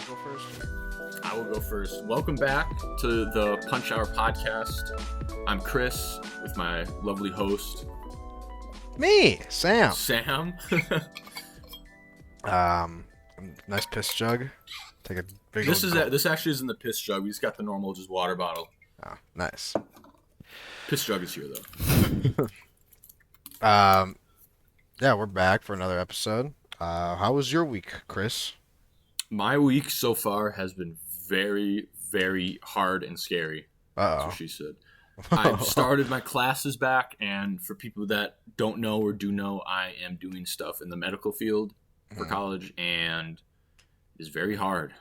want to go first? I will go first. Welcome back to the ThePunchHour podcast. I'm Chris with my lovely host, Me, Sam. Sam. Nice piss jug. Take a big. This actually isn't the piss jug. We just got the normal, just water bottle. Oh, nice. Piss jug is here though. Yeah, we're back for another episode. How was your week, Chris? My week so far has been very, very hard and scary. That's what she said. I've started my classes back, and for people that don't know or do know, I am doing stuff in the medical field for college, and it's very hard.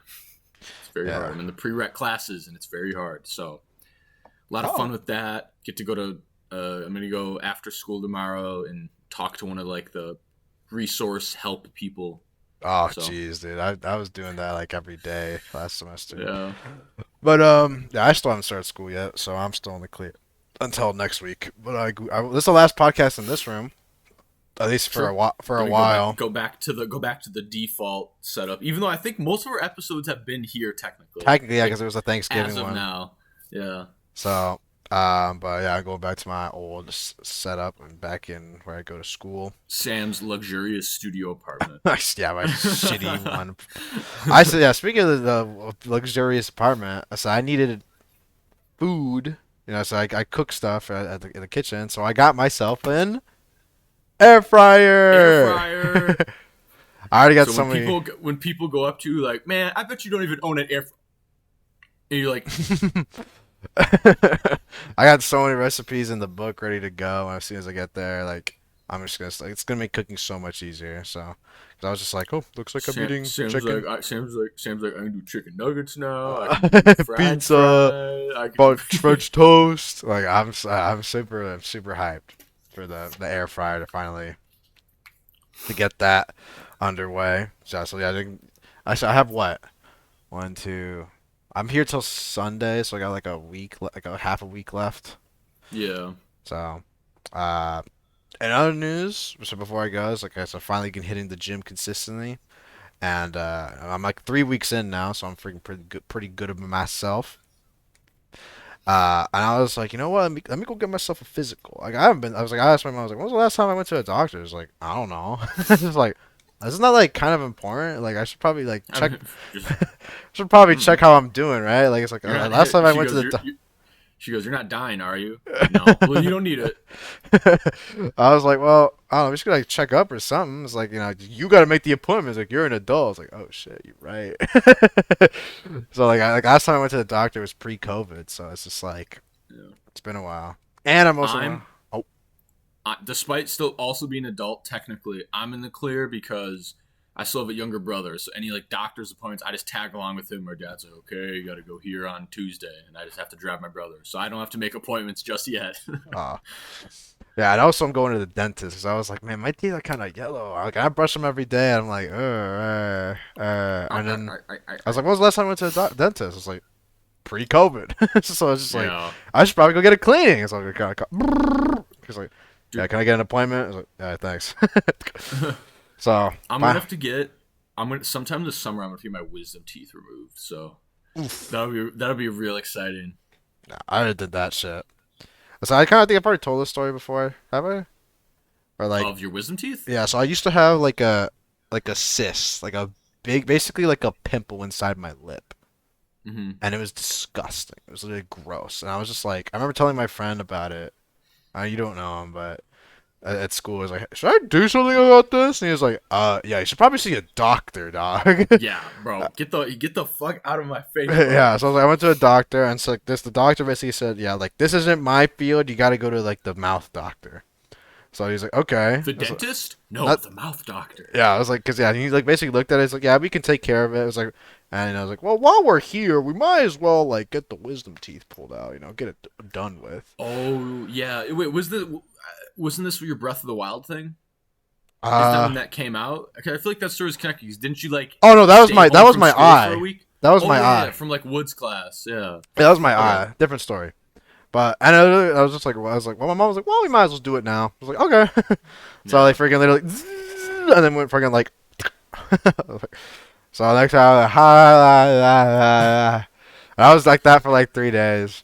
It's very hard. I'm in the prereq classes, and it's very hard. So, a lot of fun with that. Get to go to. I'm going to go after school tomorrow and talk to one of like the resource help people. Oh, jeez, dude. I was doing that like every day last semester. Yeah. But yeah, I still haven't started school yet, so I'm still in the clear until next week. But this is the last podcast in this room, at least for a while. Go back to the default setup. Even though I think most of our episodes have been here technically. Technically, yeah, because it was a Thanksgiving as of one. now. Yeah. So, but yeah, I go back to my old setup and back in where I go to school. Sam's luxurious studio apartment. Yeah, my shitty one. I said, yeah. Speaking of the luxurious apartment, I said I needed food. You know, so I cook stuff in the kitchen. So I got myself an air fryer. I already got so many. When people go up to you like, man, I bet you don't even own an air fryer. And you're like. I got so many recipes in the book ready to go, and as soon as I get there, like I'm just gonna it's gonna make cooking so much easier. So, cause I was just like, oh, looks like I'm eating chicken. Sam's like, I can do chicken nuggets now. I can do pizza, French toast. Like I'm super hyped for the air fryer to finally get that underway. So yeah, I have what 1, 2. I'm here till Sunday, so I got like a week, like a half a week left. Yeah. So, in other news, so before I go, it's like I said, finally hitting the gym consistently, and I'm like 3 weeks in now, so I'm freaking pretty good of myself. And I was like, you know what? Let me go get myself a physical. Like I asked my mom, I was like, when was the last time I went to a doctor? It's like, I don't know. It's like. Isn't that like kind of important? Like I should probably like check. Should probably check how I'm doing, right? Like it's like last time I went to the. She goes, "You're not dying, are you?" No. Well, you don't need it. I was like, well, I don't know. We should like check up or something. It's like you got to make the appointment. It's like you're an adult. It's like, oh shit, you're right. So like last time I went to the doctor was pre-COVID, so it's just like it's been a while. And I'm also. Despite still also being an adult, technically, I'm in the clear because I still have a younger brother. So any like doctor's appointments, I just tag along with him. My dad's like, okay, you got to go here on Tuesday, and I just have to drive my brother, so I don't have to make appointments just yet. Yeah, and also I'm going to the dentist because I was like, man, my teeth are kind of yellow. Like I brush them every day, and I'm like, and then I was like, when was the last time I went to the dentist? I was like, pre-COVID. So I was just like, I should probably go get a cleaning. So I kind of, he's like. Yeah, can I get an appointment? I was like, yeah, thanks. So sometime this summer I'm gonna get my wisdom teeth removed. So that'll be real exciting. Nah, I already did that shit. So I kind of think I've already told this story before. Have I? Or like of your wisdom teeth? Yeah. So I used to have like a cyst, like a big, basically like a pimple inside my lip, and it was disgusting. It was literally gross, and I was just like, I remember telling my friend about it. You don't know him, but at school, I was like, should I do something about this? And he was like, yeah, you should probably see a doctor, dog. Yeah, bro. Get the fuck out of my face. Bro. Yeah, so I was like, I went to a doctor, and so like the doctor basically said, yeah, like, this isn't my field. You got to go to, like, the mouth doctor. So he's like, okay. The dentist? No, the mouth doctor. Yeah, I was like, because, yeah, he, like, basically looked at it. He's like, yeah, we can take care of it. I was like, and I was like, well, while we're here, we might as well, like, get the wisdom teeth pulled out, get it done with. Oh, yeah. Wait, wasn't this your Breath of the Wild thing? Is that when that came out? Okay, I feel like that story's connected. Didn't you, like... Oh, no, that was my eye. That was my eye. Yeah, from, like, Woods class, yeah. Yeah, that was my eye. Different story. But, and I was just like, well, my mom was like, well, we might as well do it now. I was like, okay. So, like, freaking literally, and then went freaking, like, So next time I was like, ha, la, la, la, la. And I was like that for like 3 days.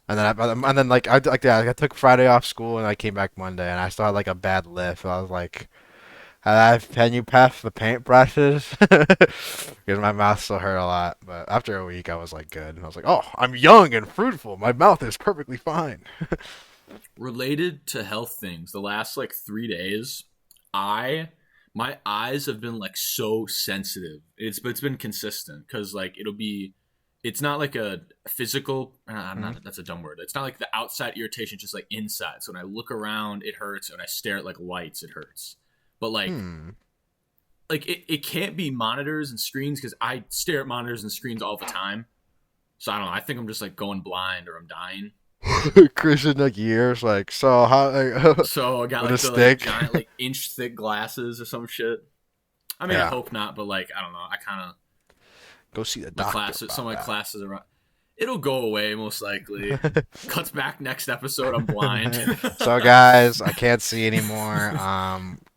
And then like I took Friday off school and I came back Monday and I still had like a bad lift. I was like, can you pass the paintbrushes? Because my mouth still hurt a lot. But after a week, I was like good. And I was like, oh, I'm young and fruitful. My mouth is perfectly fine. Related to health things, the last like 3 days, I my eyes have been like so sensitive. It's been consistent because like it's not like a physical. I'm Hmm. not. That's a dumb word. It's not like the outside irritation, just like inside. So when I look around, it hurts. And when I stare at like lights, it hurts. But Hmm. it can't be monitors and screens because I stare at monitors and screens all the time. So I don't know. I think I'm just like going blind or I'm dying. Christian like years like so how like, So I got with a like the like stick. giant like inch thick glasses or some shit. I mean, I Yeah. hope not, but like I don't know. I kind of Go see the my doctor classes. Some about of my that. classes are. It'll go away most likely. Cuts back next episode. I'm blind. So guys, I can't see anymore.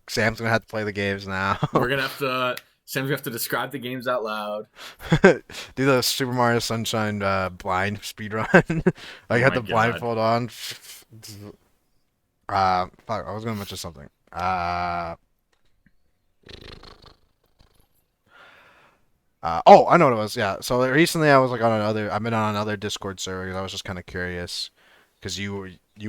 Sam's gonna have to play the games now. We're gonna have to. Sam's gonna have to describe the games out loud. Do the Super Mario Sunshine blind speed run. Oh Like had my the god. blindfold on. Fuck, I was gonna mention something. Oh, I know what it was. Yeah. So recently, I was like on another. I've been on another Discord server because I was just kind of curious, because you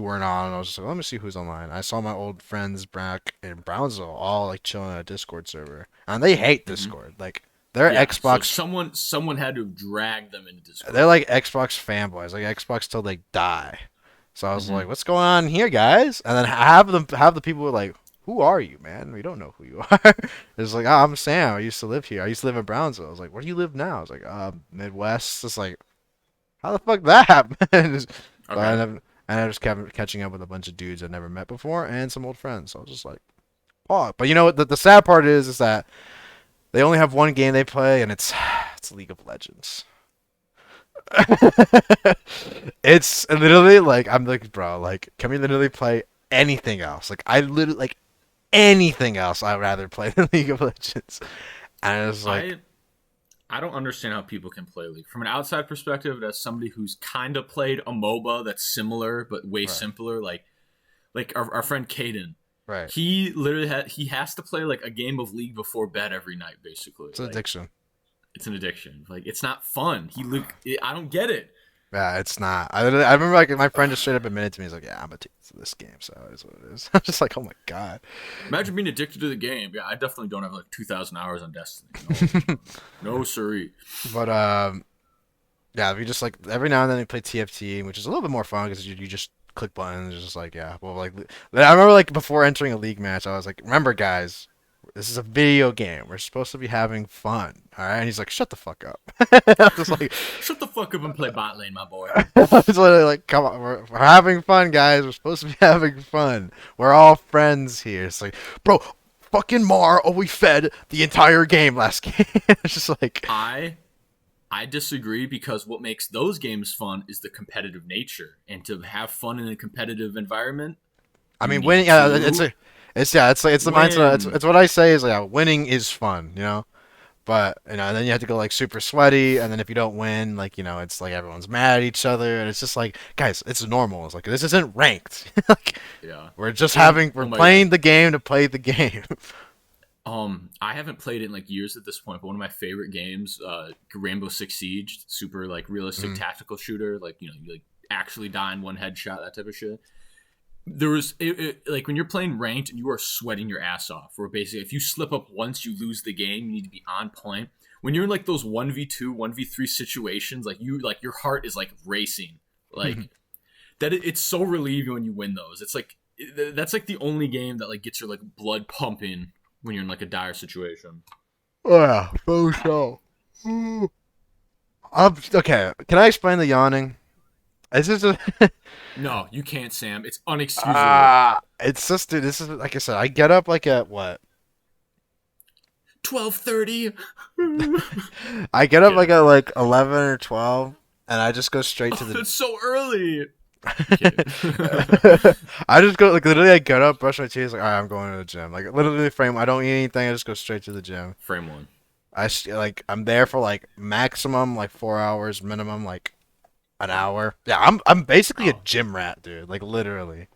weren't on. And I was just like, let me see who's online. I saw my old friends back in Brownsville all like chilling on a Discord server, and they hate Mm-hmm. Discord. Like they're Yeah. So Xbox. someone had to drag them into They're Discord. like Xbox fanboys, like Xbox till they die. So I was Mm-hmm. like, "What's going on here, guys?" And then have the people who are like, "Who are you, man? We don't know who you are." It's like, "Oh, I'm Sam. I used to live here. I used to live in Brownsville." I was like, "Where do you live now?" I was like, Midwest." It's like, how the fuck that happened? So Okay. I just kept catching up with a bunch of dudes I'd never met before and some old friends. So I was just like, "Oh." But you know what? The sad part is that they only have one game they play, and it's League of Legends. It's literally like I'm like, bro, like, can we literally play anything else? Like, I literally like anything else. I'd rather play than League of Legends. And it's like, I I don't understand how people can play League. From an outside perspective, as somebody who's kind of played a MOBA that's similar but way right, simpler, like our friend Caden, right. he has to play like a game of League before bed every night. Basically, It's an like addiction. it's an addiction. Like it's not fun. I don't get it. Yeah, it's not. I remember like my friend just straight up admitted to me. He's like, "Yeah, I'm addicted to this game, so it is what it is." I'm just like, "Oh my god." Imagine being addicted to the game. Yeah, I definitely don't have like 2,000 hours on Destiny. No, siree. But yeah, we just like every now and then we play TFT, which is a little bit more fun because you just click buttons. It's just like, yeah. Well, like I remember like before entering a league match, I was like, "Remember, guys, this is a video game. We're supposed to be having fun, all right?" And he's like, "Shut the fuck up." I'm just like, Shut the fuck up and play bot lane, my boy. I was literally like, "Come on, we're having fun, guys. We're supposed to be having fun. We're all friends here." It's like, bro, fucking Mar, oh, we fed the entire game last game. It's just like, I I disagree because what makes those games fun is the competitive nature, and to have fun in a competitive environment, I you mean, winning. need Yeah, to it's like it's the mindset. It's win. it's what I say is like, yeah, winning is fun, But and then you have to go like super sweaty, and then if you don't win, like it's like everyone's mad at each other, and it's just like, guys, it's normal. It's like this isn't ranked. Like Yeah. we're Oh my god. playing the game to play the game. I haven't played it in like years at this point, but one of my favorite games, Rainbow Six Siege, super like realistic Mm. tactical shooter, like you like actually die in one headshot, that type of shit. There was like when you're playing ranked and you are sweating your ass off, where basically if you slip up once, you lose the game. You need to be on point. When you're in like those 1v2, 1v3 situations, like your heart is like racing, like that. It's so relieving when you win those. It's like that's like the only game that like gets your like blood pumping when you're in like a dire situation. Oh, yeah, for sure. Okay, can I explain the yawning? Is this a No, you can't, Sam. It's unexcusable. it's just, dude, this is like I said, I get up like at what? 12:30. I get up like Kidding. at like 11 or 12 and I just go straight to Oh, the that's so early. I'm kidding. I just go like literally I get up, brush my teeth, like, all right, I'm going to the gym. Like literally frame I don't eat anything, I just go straight to the gym. Frame one. Like I'm there for like maximum like 4 hours, minimum like an hour. Yeah, I'm basically a Oh. gym rat, dude. Like literally.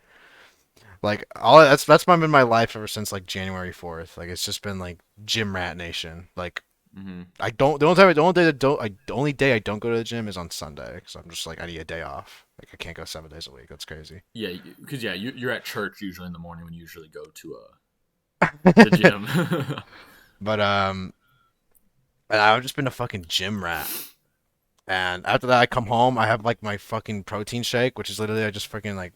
Like all that's been my life ever since like January 4th. Like it's just been like gym rat nation. Like Mm-hmm. I don't the only day that don't I, the only day I don't go to the gym is on Sunday because I'm just like I need a day off. Like I can't go 7 days a week. That's crazy. Yeah, because you're at church usually in the morning when you usually go to the gym. But and I've just been a fucking gym rat. And after that, I come home. I have like my fucking protein shake, which is literally I just freaking like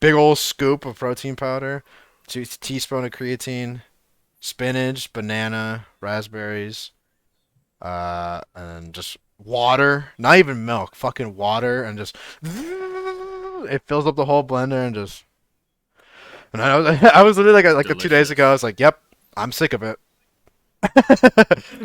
big old scoop of protein powder, teaspoon of creatine, spinach, banana, raspberries, and just water. Not even milk, fucking water, and just it fills up the whole blender and just. And I was I was literally like 2 days ago. I Delicious. was like, "Yep, I'm sick of it." I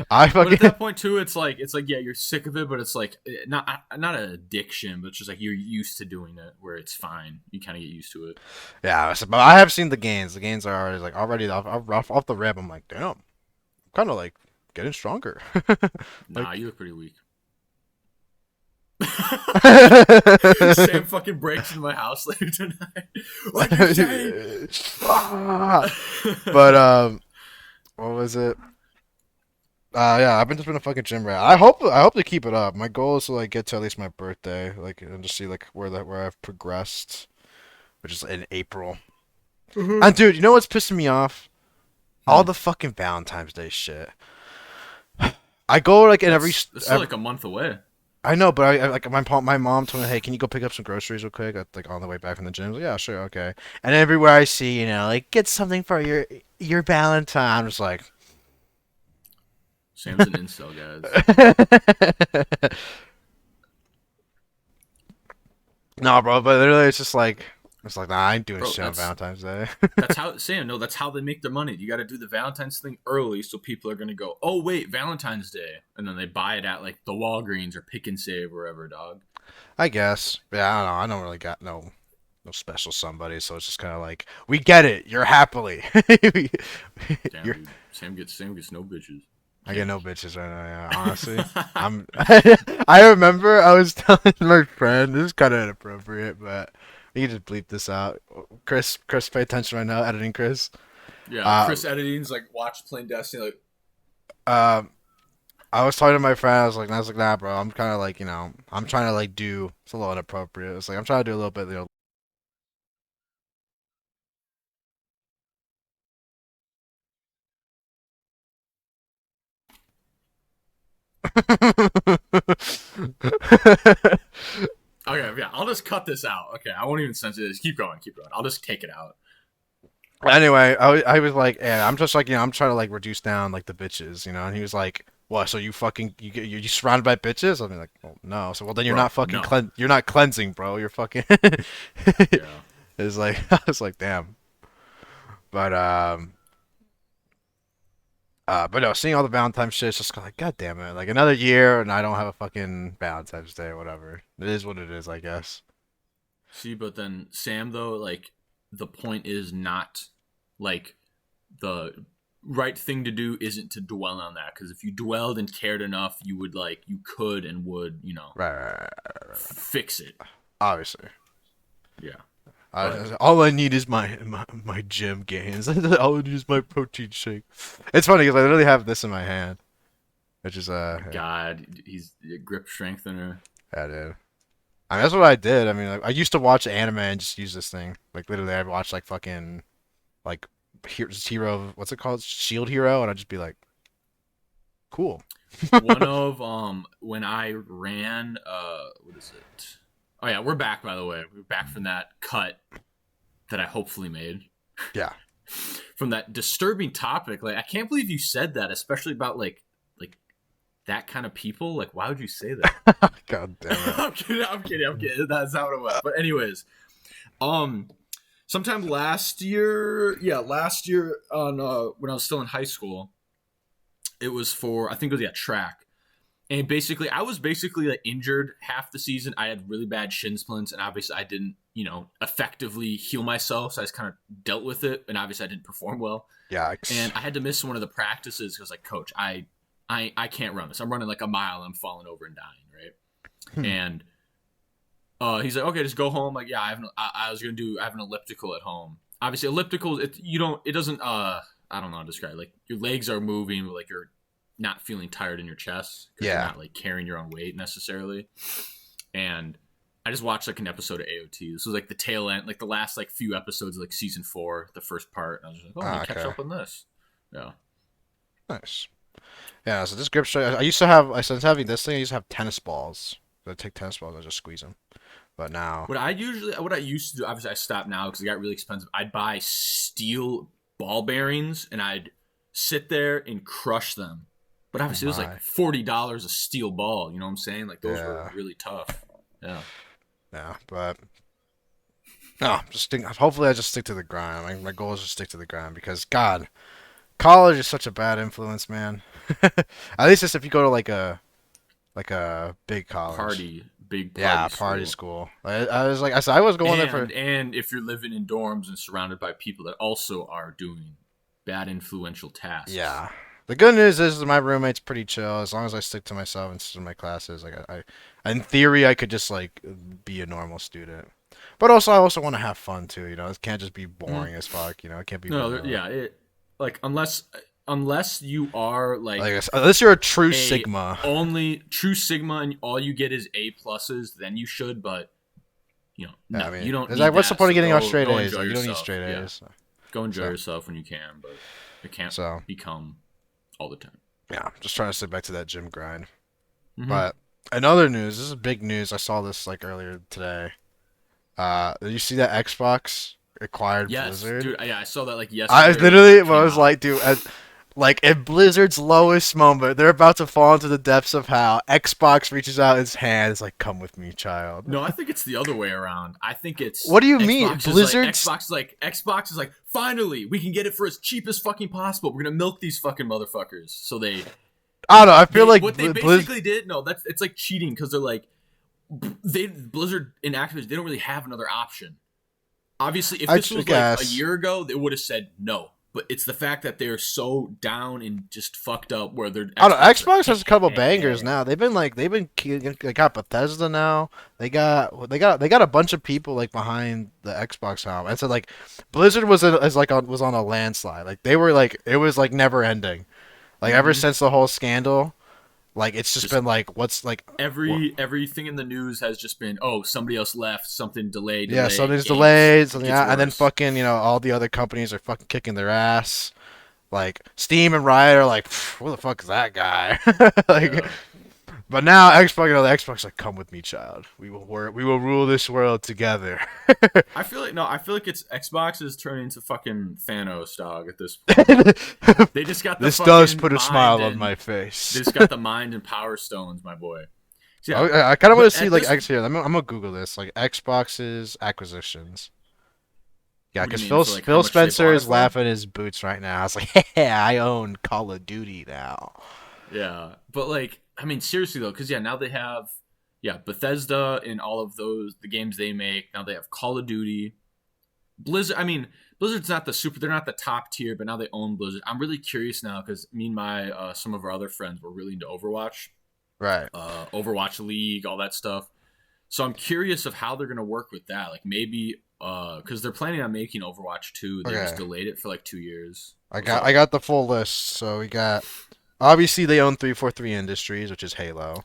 But at fucking that point too, it's like yeah, you're sick of it, but it's like not an addiction, but it's just like you're used to doing it, where it's fine. You kind of get used to it. yeah. But I have seen the gains. The gains are already like already off the rip. I'm like, damn, I'm kind of like getting stronger. Nah, Like. you look pretty weak. Sam fucking breaks into my house later tonight. What'd you say? But what was it? Yeah, I've been just been a fucking gym rat. I hope to keep it up. My goal is to like get to at least my birthday, like and just see like where I've progressed, which is in April. Mhm. And dude, you know what's pissing me off? All Hmm. the fucking Valentine's Day shit. I go like in That's still every like a month away. I know, but I like my mom told me, hey, can you go pick up some groceries real quick? Like on the way back from the gym. I was like, yeah, sure, okay. And everywhere I see, like get something for your Valentine. I'm just like, Sam's an incel, guys. no, bro. But literally, it's like, nah, I ain't doing Bro, shit on Valentine's Day. that's how Sam. No, that's how they make their money. You got to do the Valentine's thing early, so people are gonna go, oh wait, Valentine's Day, and then they buy it at like the Walgreens or Pick and Save, wherever, dog. I guess. Yeah, I don't know. I don't really got no special somebody, so it's just kind of like we get it. You're happily. Damn, You're dude. Sam gets no bitches. I get no bitches right now. Yeah, honestly, I'm. I remember I was telling my friend. This is kind of inappropriate, but you can just bleep this out. Chris, pay attention right now. Editing, Chris. Yeah, Uh, Chris editing's like watch playing Destiny. Like, um, I was talking to my friend. I was like, nah, bro. I'm kind of like, I'm trying to like do. It's a little inappropriate. It's like I'm trying to do a little bit, okay, yeah, I'll just cut this out. Okay, I won't even censor this. Keep going, keep going. I'll just take it out. Anyway, I was like, yeah, I'm just like, I'm trying to like reduce down like the bitches, and he was like, what? So you fucking you surrounded by bitches? I'm like, well, no. So well, then you're Bro, not fucking no. you're not cleansing, bro. You're fucking. Yeah. It's like I was like, damn. But but no, seeing all the Valentine's shit, it's just like, god damn it, like another year and I don't have a fucking Valentine's Day or whatever. It is what it is, I guess. See, but then Sam though, like the point is not like the right thing to do isn't to dwell on that, because if you dwelled and cared enough, you could and would Right. fix it. Obviously. Yeah, but All I need is my gym gains. All I need is my protein shake. It's funny because I literally have this in my hand, which is oh my god, he's a grip strengthener. yeah, dude. I mean, that's what I did. I mean, like, I used to watch anime and just use this thing. Like literally, I'd watch like fucking like hero. What's it called? Shield Hero, and I'd just be like, cool. One of when I ran what is it? Oh yeah, we're back, by the way. We're back from that cut that I hopefully made. Yeah. From that disturbing topic. Like I can't believe you said that, especially about like that kind of people. Like why would you say that? God damn it. I'm kidding. That's not what it was. But anyways, um sometime last year on when I was still in high school, it was for I think it was track. And basically, I was basically like injured half the season. I had really bad shin splints, and obviously, I didn't, effectively heal myself. So I just kind of dealt with it, and obviously, I didn't perform well. Yeah. And I had to miss one of the practices because, like, coach, I I can't run this. I'm running like a mile. And I'm falling over and dying, right? Hmm. And he's like, okay, just go home. Like, yeah, I was gonna do. I have an elliptical at home. Obviously, elliptical. It doesn't. I don't know how to describe it. Like your legs are moving, but like you're not feeling tired in your chest because you're Yeah. not like carrying your own weight necessarily. And I just watched like an episode of AOT. This was like the tail end, like the last like few episodes of like season 4, the first part. And I was just like, oh, let me catch Okay. up on this. Yeah. Nice. Yeah. So this grip strength, I used to have. I since having this thing, I used to have tennis balls. So I take tennis balls, I just squeeze them. But now, What I used to do, obviously I stopped now because it got really expensive. I'd buy steel ball bearings and I'd sit there and crush them. But oh obviously it was like my. $40 a steel ball. You know what I'm saying? Like those were Yeah. really tough. Yeah. Yeah. But no, just think. Hopefully, I just stick to the grind. My goal is to stick to the grind because God, college is such a bad influence, man. At least just if you go to like a big college. Big Yeah, party party school. school. I was like I said, I was going there for. And if you're living in dorms and surrounded by people that also are doing bad influential tasks. Yeah. The good news is my roommate's pretty chill. As long as I stick to myself and stick to my classes, like in theory, I could just like be a normal student. But also, I also want to have fun too. You know, it can't just be Mm. boring as fuck. You know, it can't be No, vanilla. yeah, like unless you are Like like unless you're a true a Sigma. only true sigma and all you get is A pluses, then you should. But Yeah, I no, mean, you don't it's need like what's the that. point of So getting all go straight go A's? enjoy Like, you don't need yourself. straight Yeah, A's. go enjoy So, yourself when you can, but it can't so become all the time. yeah, I'm just trying to stick back to that gym grind. Hmm. But in other news, this is big news. I saw this like earlier today. Did you see that Xbox acquired Yes, Blizzard? dude. Yeah, I saw that like I yesterday or whenever literally it came was out. like, dude, like in Blizzard's lowest moment, they're about to fall into the depths of how Xbox reaches out its hand. It's like, come with me, child. No, I think it's the other way around. I think it's What do you mean? Blizzard's. Xbox is like finally we can get it for as cheap as fucking possible. We're gonna milk these fucking motherfuckers. So I don't know. I feel they like what they Blizz. basically did. No, that's it's like cheating because they're like Blizzard and Activision they don't really have another option. Obviously, if this was like a Guess. year ago, they would have said no. But it's the fact that they're so down and just fucked up where their I don't know. Xbox is Xbox has a couple bangers like, now. They got Bethesda now. They got a bunch of people like behind the Xbox now. And so like Blizzard was on a landslide. Like they were like it was like never ending. Like ever mm-hmm. since the whole scandal, like it's just Just been like what's like everything in the news has just been somebody else left, something yeah, delay, something's games. delayed, It something gets and then worse. fucking all the other companies are fucking kicking their ass. Like Steam and Riot are like, who the fuck is that guy? Like, Yeah. but now Xbox, the Xbox like, come with me, child. We will rule this world together. I feel like it's Xbox is turning into fucking Thanos dog at this point. They just got the This does fucking put a mind smile on and my they face. just got the mind and power stones, my boy. So, yeah. I kind of want But to see at like this actually. I'm gonna Google this like Xbox's acquisitions. Yeah, what do you because mean for like how Phil much they Spencer bought it is for? laughing his boots right now. I was like, yeah, I own Call of Duty now. Yeah. But like I mean seriously though cuz now they have Bethesda and all of those the games they make. Now they have Call of Duty. Blizzard I mean Blizzard's not they're not the top tier, but now they own Blizzard. I'm really curious now cuz me and my some of our other friends were really into Overwatch. Right. Overwatch League, all that stuff. So I'm curious of how they're gonna work with that. Like maybe because they're planning on making Overwatch 2. They just Okay. delayed it for like 2 years. I What's got up? I got the full list. So we got obviously they own 343 Industries, which is Halo.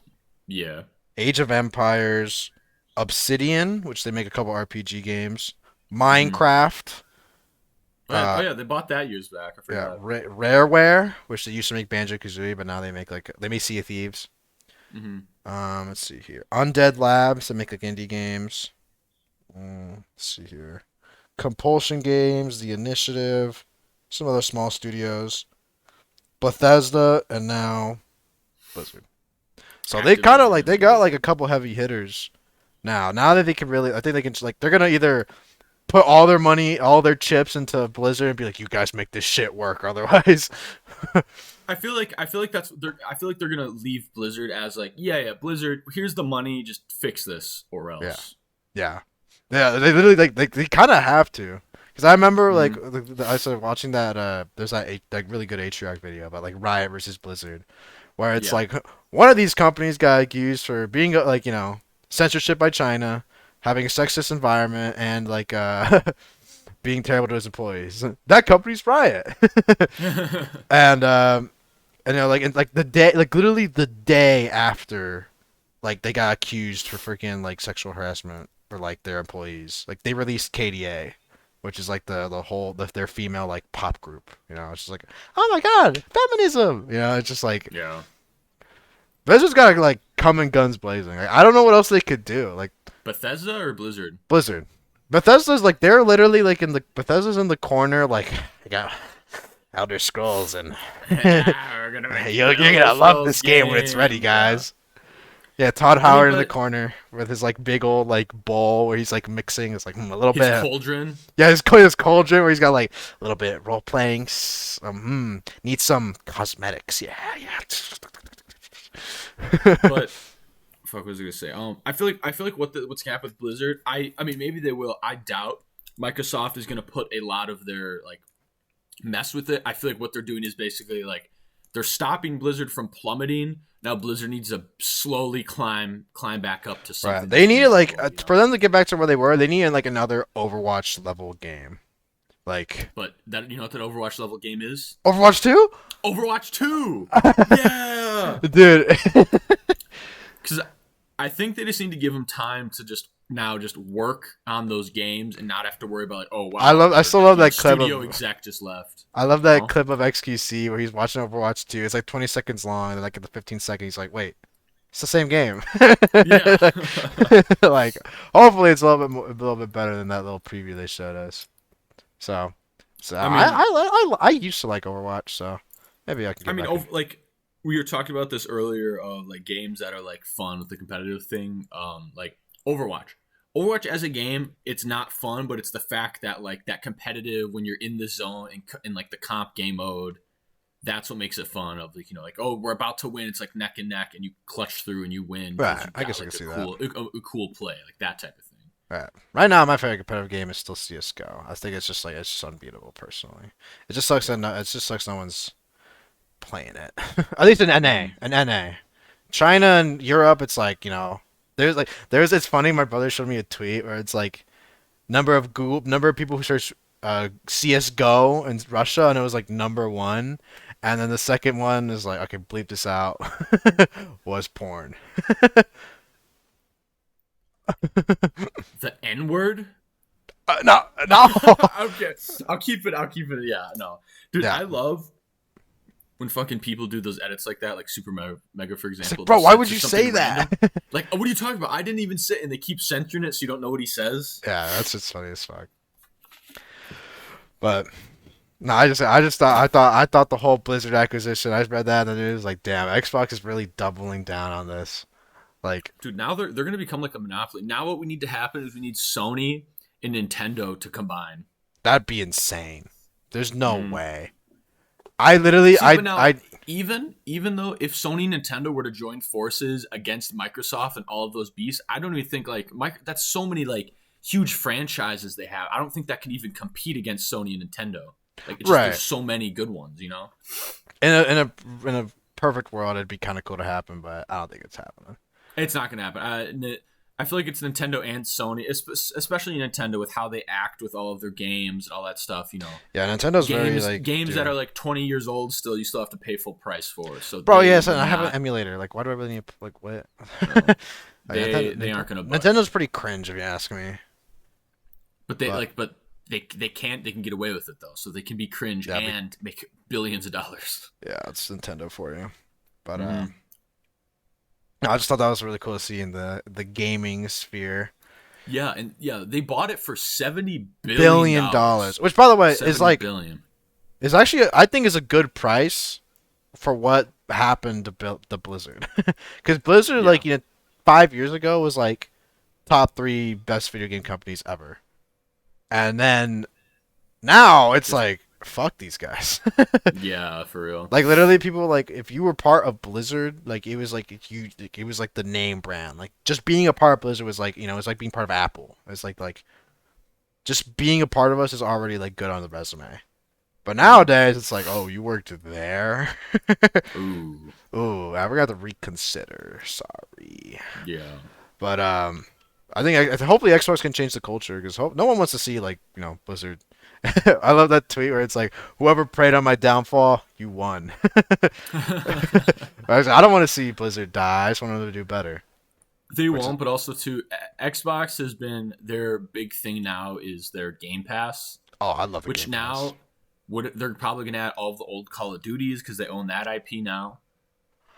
Yeah. Age of Empires, Obsidian, which they make a couple RPG games, Mm-hmm. Minecraft, Oh uh, yeah, they bought that years back. I yeah, forgot. Rareware, which they used to make Banjo Kazooie, but now they make Sea of Thieves. Mm-hmm. Let's see here, Undead Labs, they make like indie games. Let's see here, Compulsion Games, The Initiative, some other small studios, Bethesda, and now Blizzard. So they kind of Activision like and they got like a Blizzard. couple heavy hitters now. Now that they can really, I think they can like they're gonna either put all their money, all their chips into Blizzard and be like, you guys make this shit work, otherwise. I feel like I feel like they're gonna leave Blizzard as like Blizzard. Here's the money, just fix this or Yeah, else. yeah, yeah. They literally like they kind of have to. Because I remember like Mm-hmm. I started watching that there's that really good Atriarch video about like Riot versus Blizzard, where it's Yeah. like one of these companies got accused for being like censorship by China, having a sexist environment, and like being terrible to his employees. That company's Riot, and like the day, like literally the day after, like they got accused for freaking like sexual harassment for like their employees. Like they released KDA, which is like their female like pop group. It's just like, oh my god, feminism. It's just like Yeah. Blizzard's got to like come in guns blazing. Like, I don't know what else they could do. Like Bethesda or Blizzard? Blizzard, Bethesda's like they're literally like Bethesda's in the corner. Like I got Elder Scrolls and We're gonna make you're an Elder gonna love Scrolls this game when it's ready, game. Yeah. guys. Yeah, Todd I mean, Howard in the but corner with his like big old like bowl where he's like mixing. It's like a little his bit. cauldron. Yeah, his cauldron where he's got like a little bit role playing. Need some cosmetics. Yeah, yeah. But fuck, what was I gonna say? I feel like what's happened with Blizzard. I mean, maybe they will. I doubt Microsoft is gonna put a lot of their like mess with it. I feel like what they're doing is basically like they're stopping Blizzard from plummeting. Now Blizzard needs to slowly climb back up to something. Right. They that's needed like reasonable, you for know? them to get back to where they were. They needed like another Overwatch level game, like But that, you know what that Overwatch level game is? Overwatch 2. Overwatch 2. Yeah. Dude. Because I think they just need to give them time to just work on those games and not have to worry about like, oh wow, I still love that clip studio of exec just left. I love You that know? clip of XQC where he's watching Overwatch 2. It's like 20 seconds long, and then like at the 15 seconds, he's like, "Wait, it's the same game." Yeah. Like, hopefully, it's a little bit better than that little preview they showed us. So, so I mean, I used to like Overwatch, so maybe I can I get mean, back in. like we were talking about this earlier of like games that are like fun with the competitive thing. Like Overwatch. Overwatch as a game, it's not fun, but it's the fact that like that competitive when you're in the zone and in like the comp game mode, that's what makes it fun. Of like like oh we're about to win, it's like neck and neck, and you clutch through and you win because Right, you I got guess I like can see a cool play like that type of thing. that. Right now, my favorite competitive game is still CS:GO. I think it's just unbeatable personally. It just sucks that Yeah. it just sucks no one's playing it. At least in NA, Mm-hmm. in NA. China and Europe, it's like it's funny. My brother showed me a tweet where it's like number of people who search CS:GO in Russia, and it was like number one, and then the second one is like, okay, bleep this out, was porn. The N word. No, no. Okay, I'll keep it. I'll keep it. Yeah, no, dude, Yeah, I love when fucking people do those edits like that, like Super Mega, for it's like, example. bro, They'll why would you censor say something that? random. Like, oh, what are you talking about? I didn't even say, and they keep censoring it, so you don't know what he says. Yeah, that's just funny as fuck. But no, I thought the whole Blizzard acquisition. I read that in the news. Like, damn, Xbox is really doubling down on this. Like, Dude, now they're gonna become like a monopoly. Now what we need to happen is we need Sony and Nintendo to combine. that'd be insane. There's no Mm. way. I literally, See, but now I, even though if Sony and Nintendo were to join forces against Microsoft and all of those beasts, I don't even think like that's so many like huge franchises they have. I don't think that can even compete against Sony and Nintendo. Like it's just right. there's so many good ones, you know. In a perfect world, it'd be kind of cool to happen, but I don't think it's happening. It's not gonna happen. I feel like it's Nintendo and Sony, especially Nintendo with how they act with all of their games and all that stuff. You know, Yeah, Nintendo's very games like, games that dude. are like 20 years old still, you still have to pay full price for. So Bro, they yes, will and I have an not. emulator. Like, why do I really need like what? No, Like, they aren't gonna budge. Nintendo's pretty cringe if you ask me. But they But like, but they can get away with it though. So they can be cringe yeah, and make billions of dollars. yeah, it's Nintendo for you. But Mm-hmm. no, I just thought that was really cool to see in the gaming sphere. Yeah, and yeah, they bought it for $70 billion. $1 billion, which by the way is 70 like billion. is actually I think is a good price for what happened to build the Blizzard. Because Blizzard, Yeah. like 5 years ago, was like top three best video game companies ever, and then now it's Just like fuck these guys. yeah, for real. Like literally, people like if you were part of Blizzard, like it was like it was like the name brand. Like just being a part of Blizzard was like it's like being part of Apple. It's like just being a part of us is already like good on the resume. But nowadays, it's like, oh, you worked there. Ooh. Ooh, I forgot to reconsider. Sorry. Yeah. But I think hopefully Xbox can change the culture because no one wants to see like Blizzard. I love that tweet where it's like, whoever preyed on my downfall, you won. I don't want to see Blizzard die. I just want them to do better. They Which is, won't, but also too, Xbox has been their big thing now is their Game Pass, oh, I love the which Game Pass. now they're probably gonna add all the old Call of Duties because they own that IP now.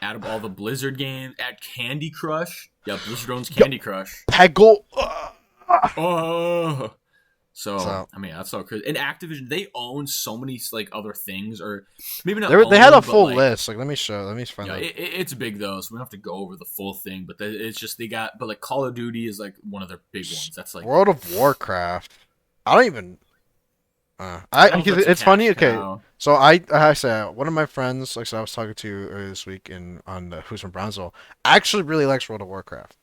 Add all the Blizzard games. Add Candy Crush. Yeah, Blizzard owns Yo, Candy Crush. Peggle. Oh, so So I mean that's so crazy. And Activision, they own so many like other things, or maybe not they had a own, but full like list. Like, let me find yeah, out. it's big though, so we don't have to go over the full thing. But it's just they got, but like Call of Duty is like one of their big ones. That's like World of Warcraft. I don't even. I don't know if Because that's a it's funny. cash Okay, cow. so I said one of my friends, like so I was talking to earlier this week who's from Brownsville, actually really likes World of Warcraft.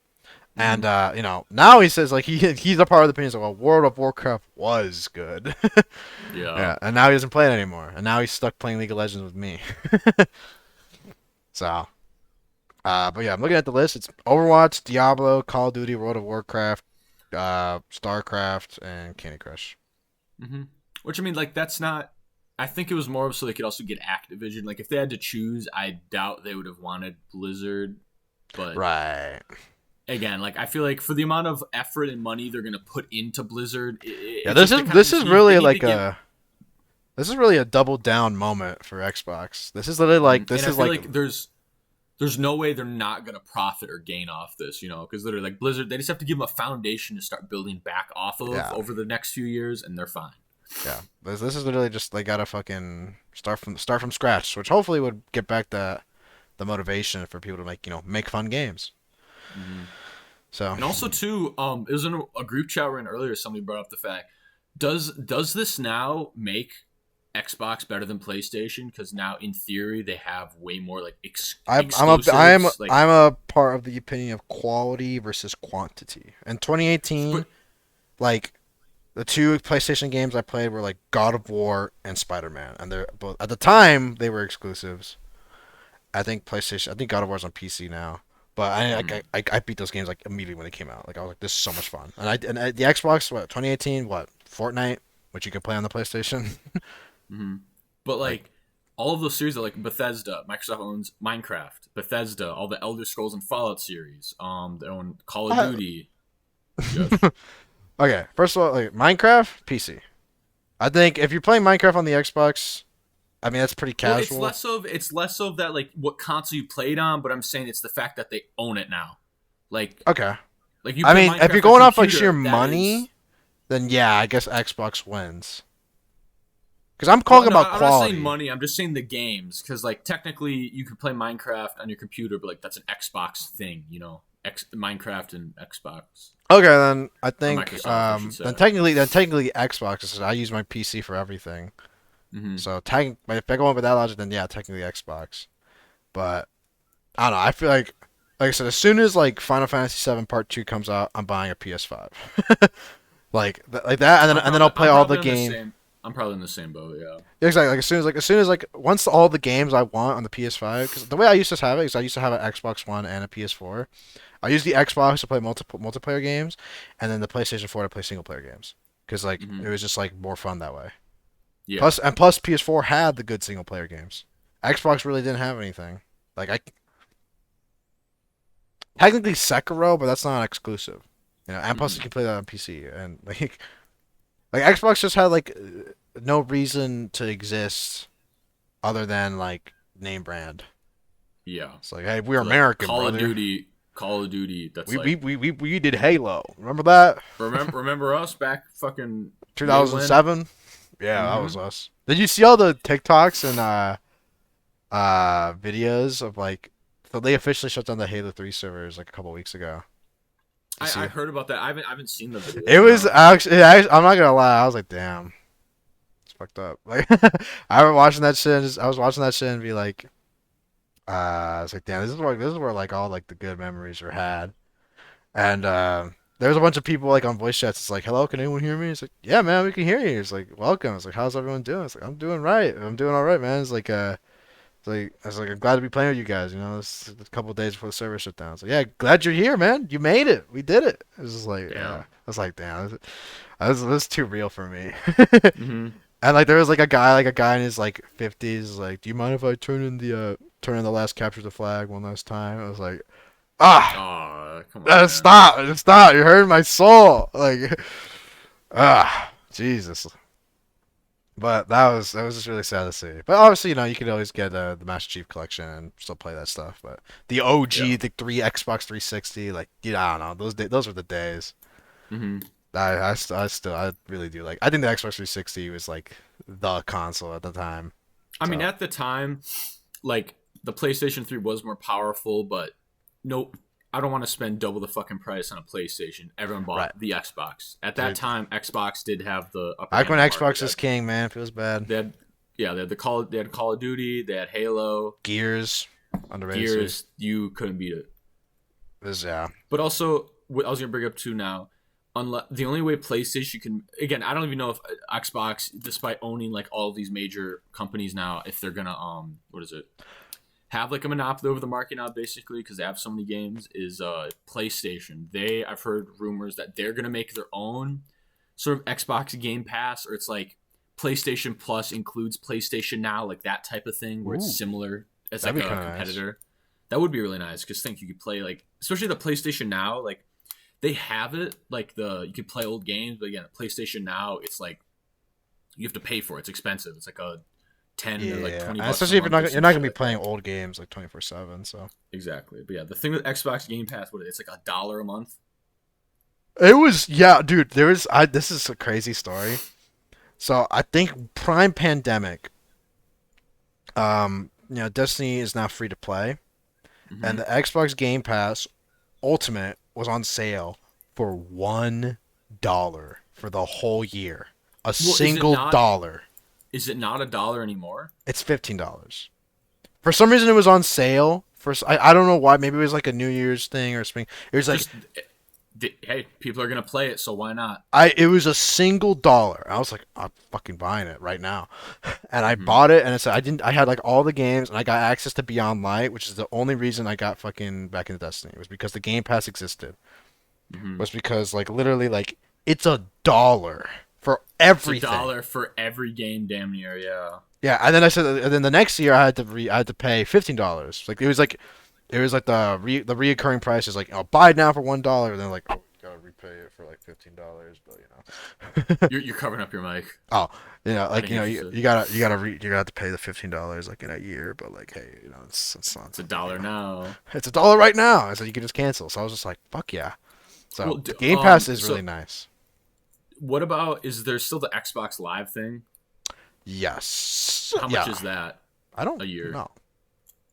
Mm-hmm. And now he says like he's a part of the opinion. So well, World of Warcraft was good. Yeah. Yeah, and now he doesn't play it anymore, and now he's stuck playing League of Legends with me. So, but yeah, I'm looking at the list. It's Overwatch, Diablo, Call of Duty, World of Warcraft, StarCraft, and Candy Crush. Mm-hmm. Which I mean, like that's not. I think it was more so they could also get Activision. Like if they had to choose, I doubt they would have wanted Blizzard. But Right. again, like I feel like for the amount of effort and money they're gonna put into Blizzard, Yeah, it's just they kind of this just is need they really need to like give. this is really a double down moment for Xbox. This is literally like And this I is feel like like there's no way they're not gonna profit or gain off this, because literally like Blizzard, they just have to give them a foundation to start building back off of yeah. over the next few years, and they're fine. Yeah, this is literally just they gotta fucking start from scratch, which hopefully would get back the motivation for people to make fun games. Mm-hmm. So And also too, it was in a group chat we're in earlier. Somebody brought up the fact: does this now make Xbox better than PlayStation? Because now, in theory, they have way more like exclusives. Like, I'm a part of the opinion of quality versus quantity. In 2018, but like the two PlayStation games I played were like God of War and Spider Man, and they're both at the time they were exclusives. I think God of War's on PC now. But I beat those games like immediately when they came out. Like I was like, this is so much fun. The Xbox, what 2018, what Fortnite, which you can play on the PlayStation. mm-hmm. but Like like all of those series are like Bethesda. Microsoft owns Minecraft, Bethesda, all the Elder Scrolls and Fallout series. They own Call of uh, Duty. Yes. okay, first of all, like Minecraft PC. I think if you're playing Minecraft on the Xbox, I mean that's pretty Well, casual. it's less of that like what console you played on, but I'm saying it's the fact that they own it now. Like Okay, like you I play mean if you're Minecraft on a going off like sheer computer, that is. money, then yeah, I guess Xbox wins. Because I'm Well, talking no, about I'm not saying quality. money. I'm just saying the games, because like technically you could play Minecraft on your computer, but like that's an Xbox thing, Minecraft and Xbox Okay, then I or think Microsoft, I should say. then technically Xbox. 'Cause I use my PC for everything. Mm-hmm. So if I go on with that logic, then yeah, technically Xbox. But I don't know. I feel like I said, as soon as like Final Fantasy VII Part Two comes out, I'm buying a PS5. Like that, and then I'll play I'm all the probably on the game. same. I'm probably in the same boat. Yeah. Yeah, exactly. As soon as once all the games I want on the PS5, because the way I used to have it is I used to have an Xbox One and a PS4. I use the Xbox to play multiplayer games, and then the PlayStation 4 to play single player games. Because like Mm-hmm. it was just like more fun that way. Yeah. Plus PS4 had the good single player games. Xbox really didn't have anything. Like I technically Sekiro, but that's not exclusive. And plus Mm-hmm. you can play that on PC. And like Xbox just had like no reason to exist other than like name brand. Yeah. It's like, hey, we're So like American, brother. Call of Duty. That's like We did Halo. Remember that? remember us back fucking way when. 2007. Yeah, that Mm-hmm. was us. Did you see all the TikToks and videos of like so they officially shut down the Halo 3 servers like a couple weeks ago. Did you see I it? heard about that. I haven't seen the It videos was now. actually I'm not gonna lie, I was like, damn, it's fucked up. Like I was watching that shit I was watching that shit and be like I was like, damn, this is where like all like the good memories were had. And There's a bunch of people like on voice chats. It's like, hello, can anyone hear me? It's like, yeah, man, we can hear you. It's like, welcome. It's like, how's everyone doing? It's like, I'm doing right. I'm doing all right, man. I was like, I'm glad to be playing with you guys. You know, it's a couple of days before the server shut down. So yeah, glad you're here, man. You made it. We did it. It was just like, Damn. I was like, damn, this was too real for me. Mm-hmm. And like there was like a guy in his like 50s, like, do you mind if I turn in the last capture the flag one last time? I was like, ah, Oh, come on, man. stop, you're hurting my soul, like, Jesus. But that was just really sad to see. But obviously, you know, you can always get the Master Chief Collection and still play that stuff. But the Yeah. OG, the Xbox 360, like, you know, I don't know, those were the days. Mm-hmm. I really do like. I think the Xbox 360 was like the console at the time. I mean, So at the time, like the PlayStation 3 was more powerful, but no, I don't want to spend double the fucking price on a PlayStation. Everyone right, bought the Xbox. At that dude. time, Xbox did have the upper Back hand when in the market. Xbox was king, man, feels bad. They had, yeah, they had Call of Duty, they had Halo, Gears, underrated series. Gears. You couldn't beat it. This yeah, But also, what I was gonna bring up too now, unless the only way PlayStation can, again, I don't even know if Xbox, despite owning like all of these major companies now, if they're gonna what is it, have like a monopoly over the market now, basically, because they have so many games. Is PlayStation? I've heard rumors that they're gonna make their own sort of Xbox Game Pass, or it's like PlayStation Plus includes PlayStation Now, like that type of thing, where it's ooh, similar as that'd like be a kind of nice. competitor. That would be really nice because think you could play like, especially the PlayStation Now, like they have it like you could play old games, but again, PlayStation Now, it's like you have to pay for it. It's expensive. It's like a 10 or like Yeah, 20 and bucks a especially if month or you're some not gonna shit be like playing that. old games like 24/7. So Exactly. But yeah, the thing with Xbox Game Pass, it's like $1 a month. it was yeah, dude. There was I. This is a crazy story. So I think Prime Pandemic. You know, Destiny is now free to play, and Mm-hmm. the Xbox Game Pass Ultimate was on sale for $1 for the whole year. A Well, single dollar. is it not $1 anymore? It's $15. For some reason, it was on sale. I don't know why. Maybe it was like a New Year's thing or spring. It was like Just hey, people are gonna play it, so why not? it was a single dollar. I was like, I'm fucking buying it right now, and I Mm-hmm. bought it. And I didn't. I had like all the games, and I got access to Beyond Light, which is the only reason I got fucking back into Destiny. It was because the Game Pass existed. Mm-hmm. Was because like literally like it's a dollar for It's a everything. dollar for every game, damn near. Yeah. Yeah, and then I said, and then the next year I had to pay $15. It was like the reoccurring price is like, oh, buy it now for $1, and then like, oh, you gotta repay it for like $15, but you know. You're covering up your mic. Oh, you know, I like didn't you know, hear what you said. you gotta have to pay the $15 like in a year, but like, hey, you know, it's not, It's a you dollar know, now. it's a dollar right now, so you can just cancel. So I was just like, fuck yeah. Well, So the Game Pass is really so nice. what about, is there still the Xbox Live thing? Yes. How much Yeah. is that I don't a year? know.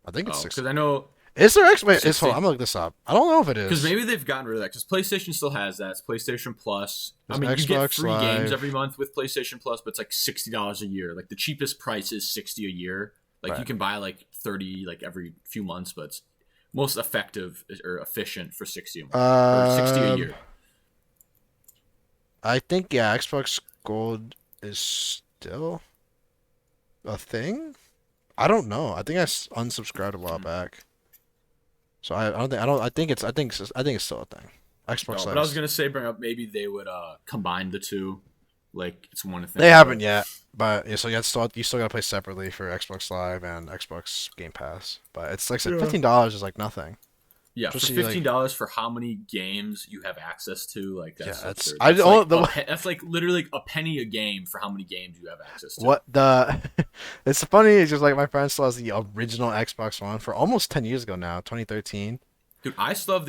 I think it's Oh, six. because I know Is there X? Wait, hold on, I'm 60. gonna look this up. I don't know if it Because is. maybe they've gotten rid of that. Because PlayStation still has that. It's PlayStation Plus. I There's mean, you get Xbox free games Live. every month with PlayStation Plus, but it's like $60 a year. Like the cheapest price is 60 a year. Like you Right. can buy like 30 like every few months, but it's most effective or efficient for 60 a month or 60 a Um, year. I think yeah, Xbox Gold is still a thing. I don't know. I think unsubscribed a while Hmm. back. So I don't think I think it's still a thing. Xbox No, Live but I was is. gonna say bring up maybe they would combine the two, like it's one They thing. haven't But yet, but yeah, so you still gotta pay separately for Xbox Live and Xbox Game Pass. But it's like I said, yeah, $15 is like nothing. yeah, for Especially like $15 for how many games you have access to, like yeah, that's it's absurd. I don't the That's like literally a penny a game for how many games you have access to. what the it's funny. It's just like my friend still has the original Xbox One for almost 10 years ago now, 2013. Dude, I still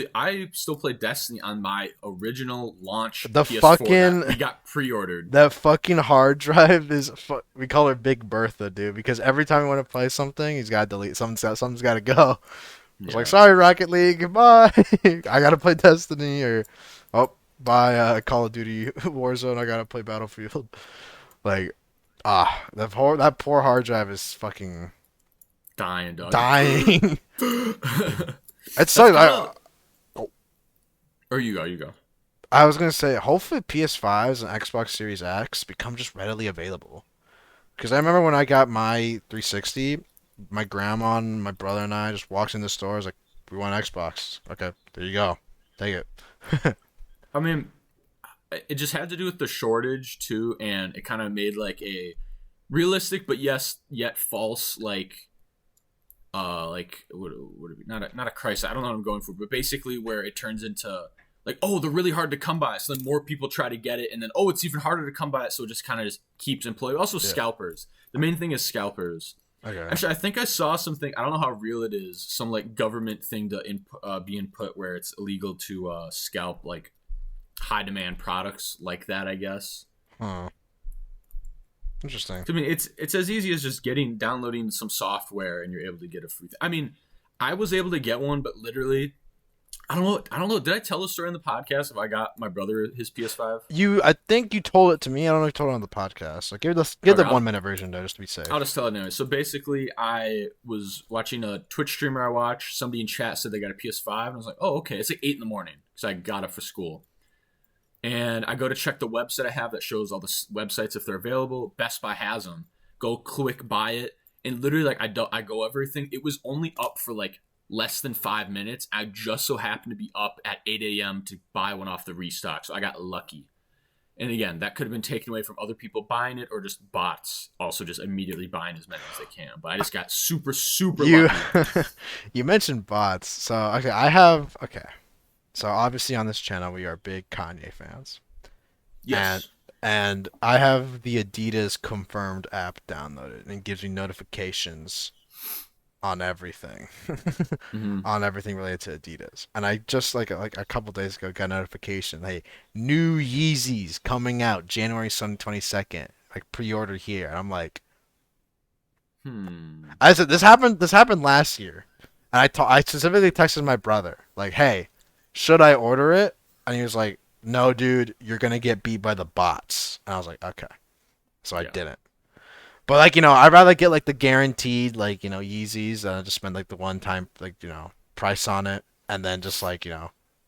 play Destiny on my original launch The PS4 that fucking we got pre-ordered. that fucking hard drive is we call her Big Bertha, dude, because every time we want to play something, he's got to delete something's got to go. It's like, Yeah. sorry, Rocket League, goodbye. I gotta play Destiny, or oh, bye, Call of Duty Warzone. I gotta play Battlefield. Like, that poor hard drive is fucking Dying, dog. dying. It's That's so kind of. oh, Or you go, you go. I was gonna say, hopefully PS5s and Xbox Series X become just readily available. Because I remember when I got my 360, my grandma and my brother and I just walked in the store. I was like, "We want Xbox." Okay, there you go, take it. I mean, it just had to do with the shortage too, and it kind of made like a realistic but yes yet false like what would it be? Not a crisis. I don't know what I'm going for, but basically where it turns into like, oh, they're really hard to come by, so then more people try to get it, and then oh, it's even harder to come by it, so it just kind of just keeps in play. Also, Yeah. scalpers. The main thing is scalpers. Okay. Actually, I think I saw something. I don't know how real it is. Some like government thing to be input where it's illegal to scalp like high demand products like that. I guess. Huh. Interesting. I mean, it's as easy as just downloading some software and you're able to get a free. I mean, I was able to get one, but literally, I don't know. I don't know. Did I tell the story on the podcast if I got my brother his PS5? I think you told it to me. I don't know if you told it on the podcast. Like, give the 1 minute version though, just to be safe. I'll just tell it anyway. So basically, I was watching a Twitch streamer I watch. Somebody in chat said they got a PS5, and I was like, oh, okay. It's like 8 in the morning because I got it for school. And I go to check the website I have that shows all the websites if they're available. Best Buy has them. Go click buy it, and literally like I go everything. It was only up for like less than 5 minutes. I just so happened to be up at 8 a.m. to buy one off the restock, so I got lucky. And again, that could have been taken away from other people buying it or just bots also just immediately buying as many as they can. But I just got super lucky. You mentioned bots, so okay. So obviously on this channel we are big Kanye fans. Yes. And I have the Adidas Confirmed app downloaded and it gives me notifications on everything. Mm-hmm. On everything related to Adidas. And I just like a couple days ago got a notification, hey, new Yeezys coming out January 22nd. Like pre-order here. And I'm like I said this happened last year. And I specifically texted my brother like, "Hey, should I order it?" And he was like, "No, dude, you're gonna get beat by the bots." And I was like, "Okay." So I didn't. But like, I'd rather get like the guaranteed like, Yeezys and just spend like the one time like, price on it and then just like,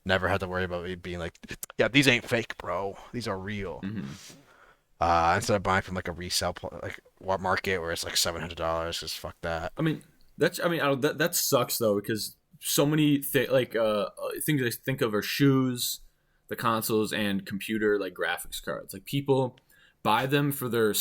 never have to worry about it being like, yeah, these ain't fake, bro. These are real. Mm-hmm. Instead of buying from like a resale like what market where it's like $700, just fuck that. I mean, that sucks though because so many things I think of are shoes, the consoles, and computer like graphics cards. Like people buy them for their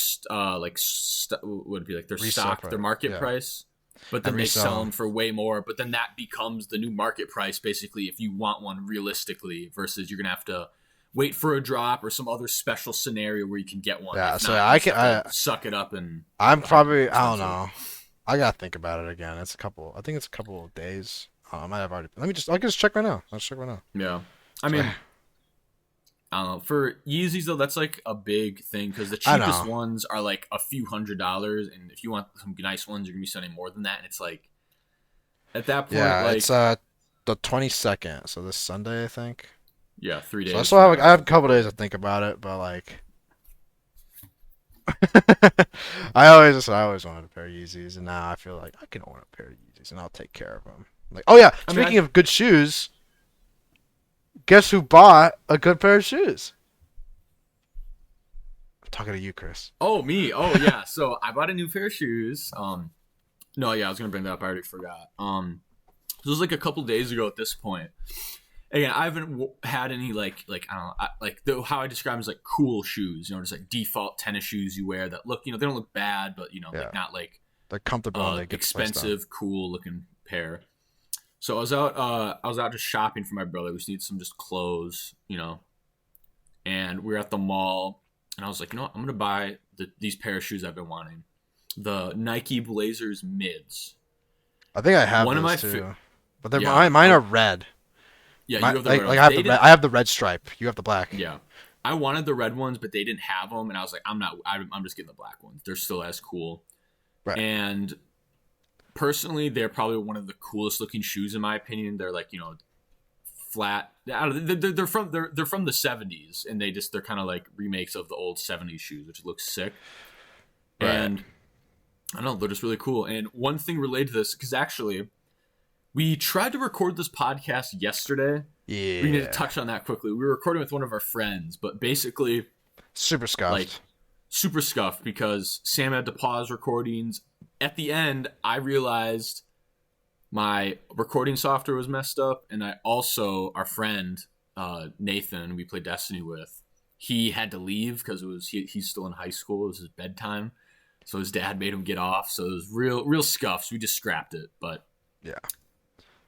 would it be like their Resale stock, price. their market Yeah. price, but then And they resell sell them. them for way more. But then that becomes the new market price basically if you want one realistically versus you're gonna have to wait for a drop or some other special scenario where you can get one. Yeah, If so not, I you can just have to suck it up and I'm probably I don't expensive. know. I gotta think about it again. I think it's a couple of days. I might have already. I'll just check right now. I'll check right now. Yeah. I So, mean, I don't know. For Yeezys though, that's like a big thing because the I cheapest know. ones are like a few $100s, and if you want some nice ones, you're gonna be spending more than that. And it's like at that point, Yeah, it's like the 22nd, so this Sunday I think. yeah, 3 days So I still from have now. I have a couple days to think about it, but like I always wanted a pair of Yeezys, and now I feel like I can own a pair of Yeezys, and I'll take care of them. Like, oh yeah, I mean, speaking of good shoes, guess who bought a good pair of shoes? I'm talking to you, Chris. oh me, oh yeah. So I bought a new pair of shoes. No, yeah, I was gonna bring that up. I already forgot. This was like a couple days ago at this point. Again, I haven't had any like I don't know how I describe them is like cool shoes, just like default tennis shoes you wear that look, they don't look bad, but Yeah, like not like they're comfortable and they get the place done. expensive, cool looking pair. So I was out just shopping for my brother. We just need some just clothes, and we were at the mall, and I was like, I'm gonna buy these pair of shoes I've been wanting, the Nike Blazers mids. I think I have One of those my too, but they're yeah, mine are red. yeah, you have the Like red I ones. have They the red, didn't. I have the red stripe. You have the black. Yeah, I wanted the red ones, but they didn't have them, and I was like, I'm just getting the black ones. They're still as cool. Right. And personally, they're probably one of the coolest looking shoes in my opinion. They're like flat. I don't know, they're from the 70s, and they're kind of like remakes of the old 70s shoes, which looks sick. Right. And I don't know, they're just really cool. And one thing related to this, because actually We tried to record this podcast yesterday. We need to Yeah. touch on that quickly. We were recording with one of our friends, but basically, Super like, scuffed. super scuffed because Sam had to pause recordings. At the end, I realized my recording software was messed up, and I also, our friend Nathan, we played Destiny with, he had to leave because he's still in high school. It was his bedtime, so his dad made him get off. So it was real scuffs. We just scrapped it. But Yeah.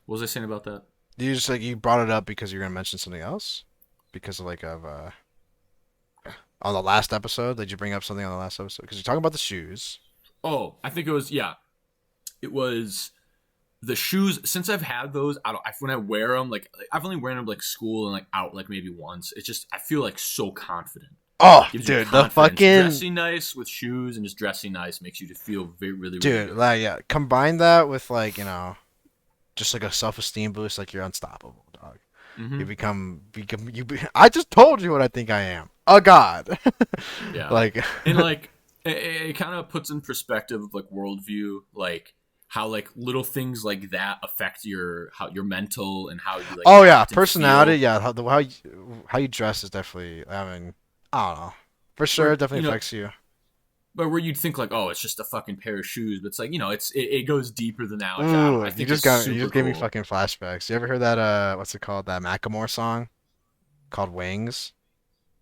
what was I saying about that? You brought it up because you're gonna mention something else, because on the last episode. Did you bring up something on the last episode? Because you're talking about the shoes. Oh, I think it was it was the shoes. Since I've had those, when I wear them, like I've only worn them like school and like out like maybe once. It's just I feel like so confident. Oh, Gives you dude, the confidence. fucking Dressing nice with shoes and just dressing nice makes you just feel really dude, good. like yeah. Combine that with like just like a self-esteem boost, like you're unstoppable, dog. Mm-hmm. I just told you what I think I am. A god. Yeah, Like, and like it kind of puts in perspective of like worldview, like how like little things like that affect your mental and how you like oh yeah, act and personality. feel. Yeah, how you dress is definitely. I mean, I don't know. For sure, it Where definitely affects you. but where you'd think like, oh, it's just a fucking pair of shoes, but it's like it goes deeper than that. Which Ooh, I you think just is got you super just gave me cool. fucking flashbacks. You ever heard that what's it called? That Macklemore song called Wings?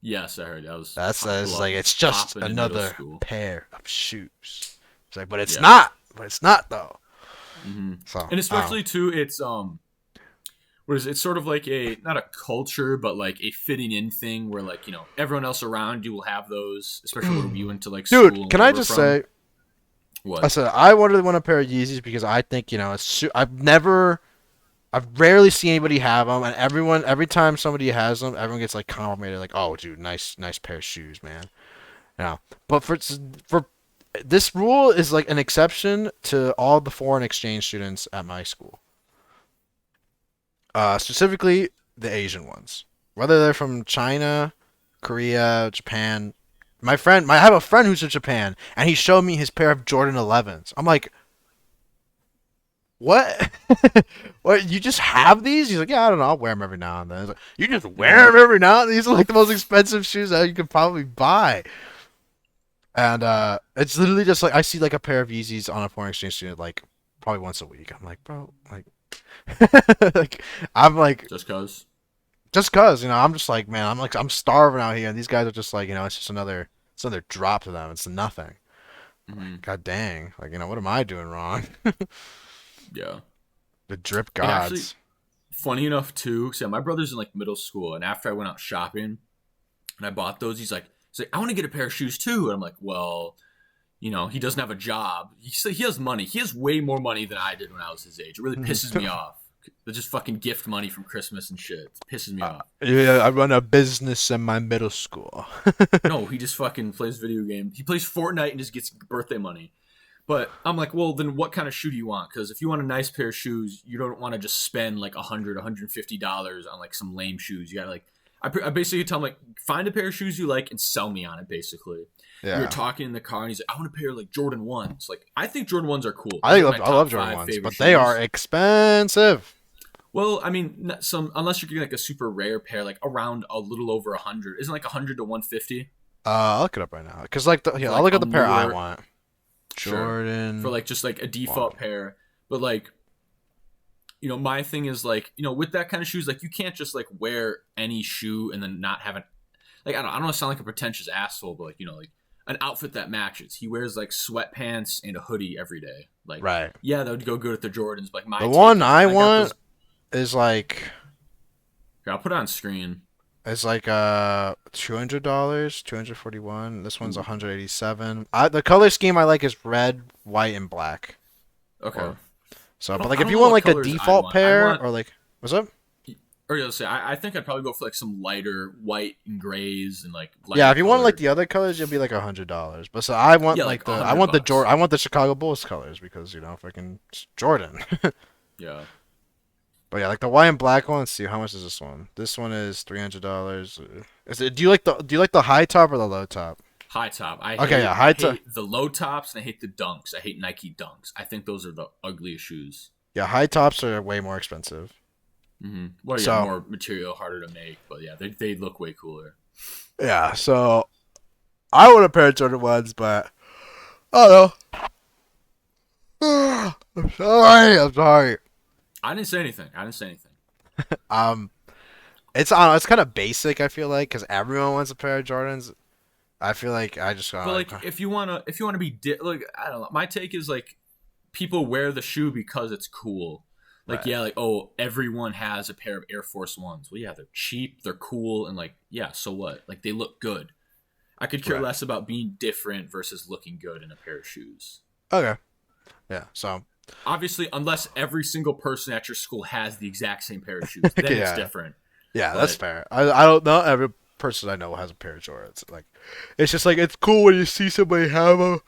Yes, I heard that was That's blew like up it's just popping in middle another school. pair of shoes. It's like, but it's Yeah, not. But it's not though. So, and I don't know. especially too, it's what is it? It's sort of like a not a culture, but like a fitting in thing where like everyone else around you will have those, especially where you went to like Dude, school and can I where we're just from. say, I What? said I wanted one a pair of Yeezys because I think I've rarely seen anybody have them, and every time somebody has them, everyone gets like complimented, like, "Oh, dude, nice pair of shoes, man." Yeah, but for this rule is like an exception to all the foreign exchange students at my school, specifically the Asian ones, whether they're from China, Korea, Japan. I have a friend who's from Japan, and he showed me his pair of Jordan 11s. I'm like, what? What? You just have these? He's like, yeah, I don't know. I'll wear them every now and then. I was like, you just wear Hmm. them every now and then? These are like the most expensive shoes that you could probably buy. And it's literally just like I see like a pair of Yeezys on a foreign exchange student like probably once a week. I'm like, bro, like, like I'm like Just cause. just cause I'm just like, man, I'm starving out here, and these guys are just like it's just another drop to them. It's nothing. Hmm. God dang, like what am I doing wrong? Yeah. The drip And actually, gods. funny enough too, so my brother's in like middle school, and after I went out shopping and I bought those, he's like, I want to get a pair of shoes too, and I'm like, well, he doesn't have a job. He has money. He has way more money than I did when I was his age. It really pisses me off. They just fucking gift money from Christmas and shit. It pisses me off. Yeah, I run a business in my middle school. No, he just fucking plays video games. He plays Fortnite and just gets birthday money. But I'm like, well, then what kind of shoe do you want? Because if you want a nice pair of shoes, you don't want to just spend like $150 on like some lame shoes. You gotta like, I basically tell him like, find a pair of shoes you like and sell me on it. Basically, we were Yeah, talking in the car and he's like, I want a pair of like Jordan ones. Like, I think Jordan ones are cool. I Those are love my I love top Jordan five ones, favorite but they are shoes. expensive. Well, I mean, not some unless you're getting like a super rare pair, like around a little over 100. Isn't like 100 to 150 I'll look it up right now. Cause like for I'll like look a at the pair I more want. sure for Jordan like just like a one. default pair. But like my thing is like with that kind of shoes, like you can't just like wear any shoe and then not have an like I don't want to sound like a pretentious asshole, but like like an outfit that matches. He wears like sweatpants and a hoodie every day. Like Right. yeah, that would go good with the Jordans. But like my The take one is I I got want those. is like Here, I'll put it on screen. $200, 241. This one's Ooh, 187. The color scheme I like is red, white, and black. okay. Or so, I but don't like I if don't you know want what like a colors I default want. I pair want or like what's up? or yeah, say I think I'd probably go for like some lighter white and grays and like Yeah, lighter if you want like colored. the other colors, you'll be like $100. But so I want Yeah, like like the a I hundred want the bucks. Jordan I want the Chicago Bulls colors because fucking it's Jordan. Yeah. But yeah, like the white and black one. Let's see how much is this one? This one is $300. Is it? Do you like the high top or the low top? High top. Okay, yeah, I high top. hate the low tops and I hate the dunks. I hate Nike dunks. I think those are the ugliest shoes. Yeah, high tops are way more expensive. Well, yeah, So more material, harder to make, but yeah, they look way cooler. yeah, so I want a pair of Jordan ones, but I don't know. I'm sorry. I'm sorry. I didn't say anything. I didn't say anything. Um, it's I don't know, it's kind of basic. I feel like because everyone wants a pair of Jordans. I feel like I just But gotta like, like if you wanna be like, I don't know. My take is like, people wear the shoe because it's cool. Like, right, yeah, like, oh, everyone has a pair of Air Force Ones. Well, yeah, they're cheap, they're cool, and like, yeah, so what? Like, they look good. I could care right. less about being different versus looking good in a pair of shoes. Okay, yeah. So Obviously, unless every single person at your school has the exact same pair of shoes, then it's yeah, different. yeah, that's But fair. I don't know every person I know has a pair of Jordans. Like, it's just like it's cool when you see somebody have a.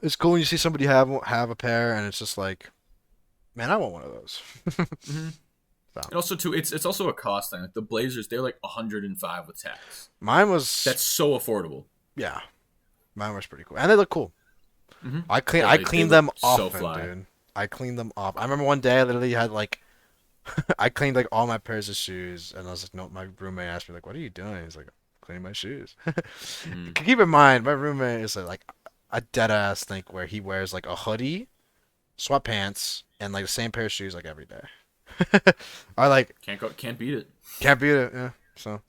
It's cool when you see somebody have a pair, and it's just like, man, I want one of those. mm-hmm. So And also too, it's also a cost thing. Like the Blazers, they're like 105 with tax. mine was That's so affordable. yeah, mine was pretty cool, and they look cool. Mm-hmm. Oh, I they cleaned look them so often, fly. dude. I cleaned them off. I remember one day I literally had like I cleaned like all my pairs of shoes, and I was like, no. My roommate asked me like, "What are you doing?" He's like, "Cleaning my shoes." Mm-hmm. Keep in mind, my roommate is like a dead ass think where he wears like a hoodie, sweatpants, and like the same pair of shoes like every day. I like Can't beat it. can't beat it. Yeah. So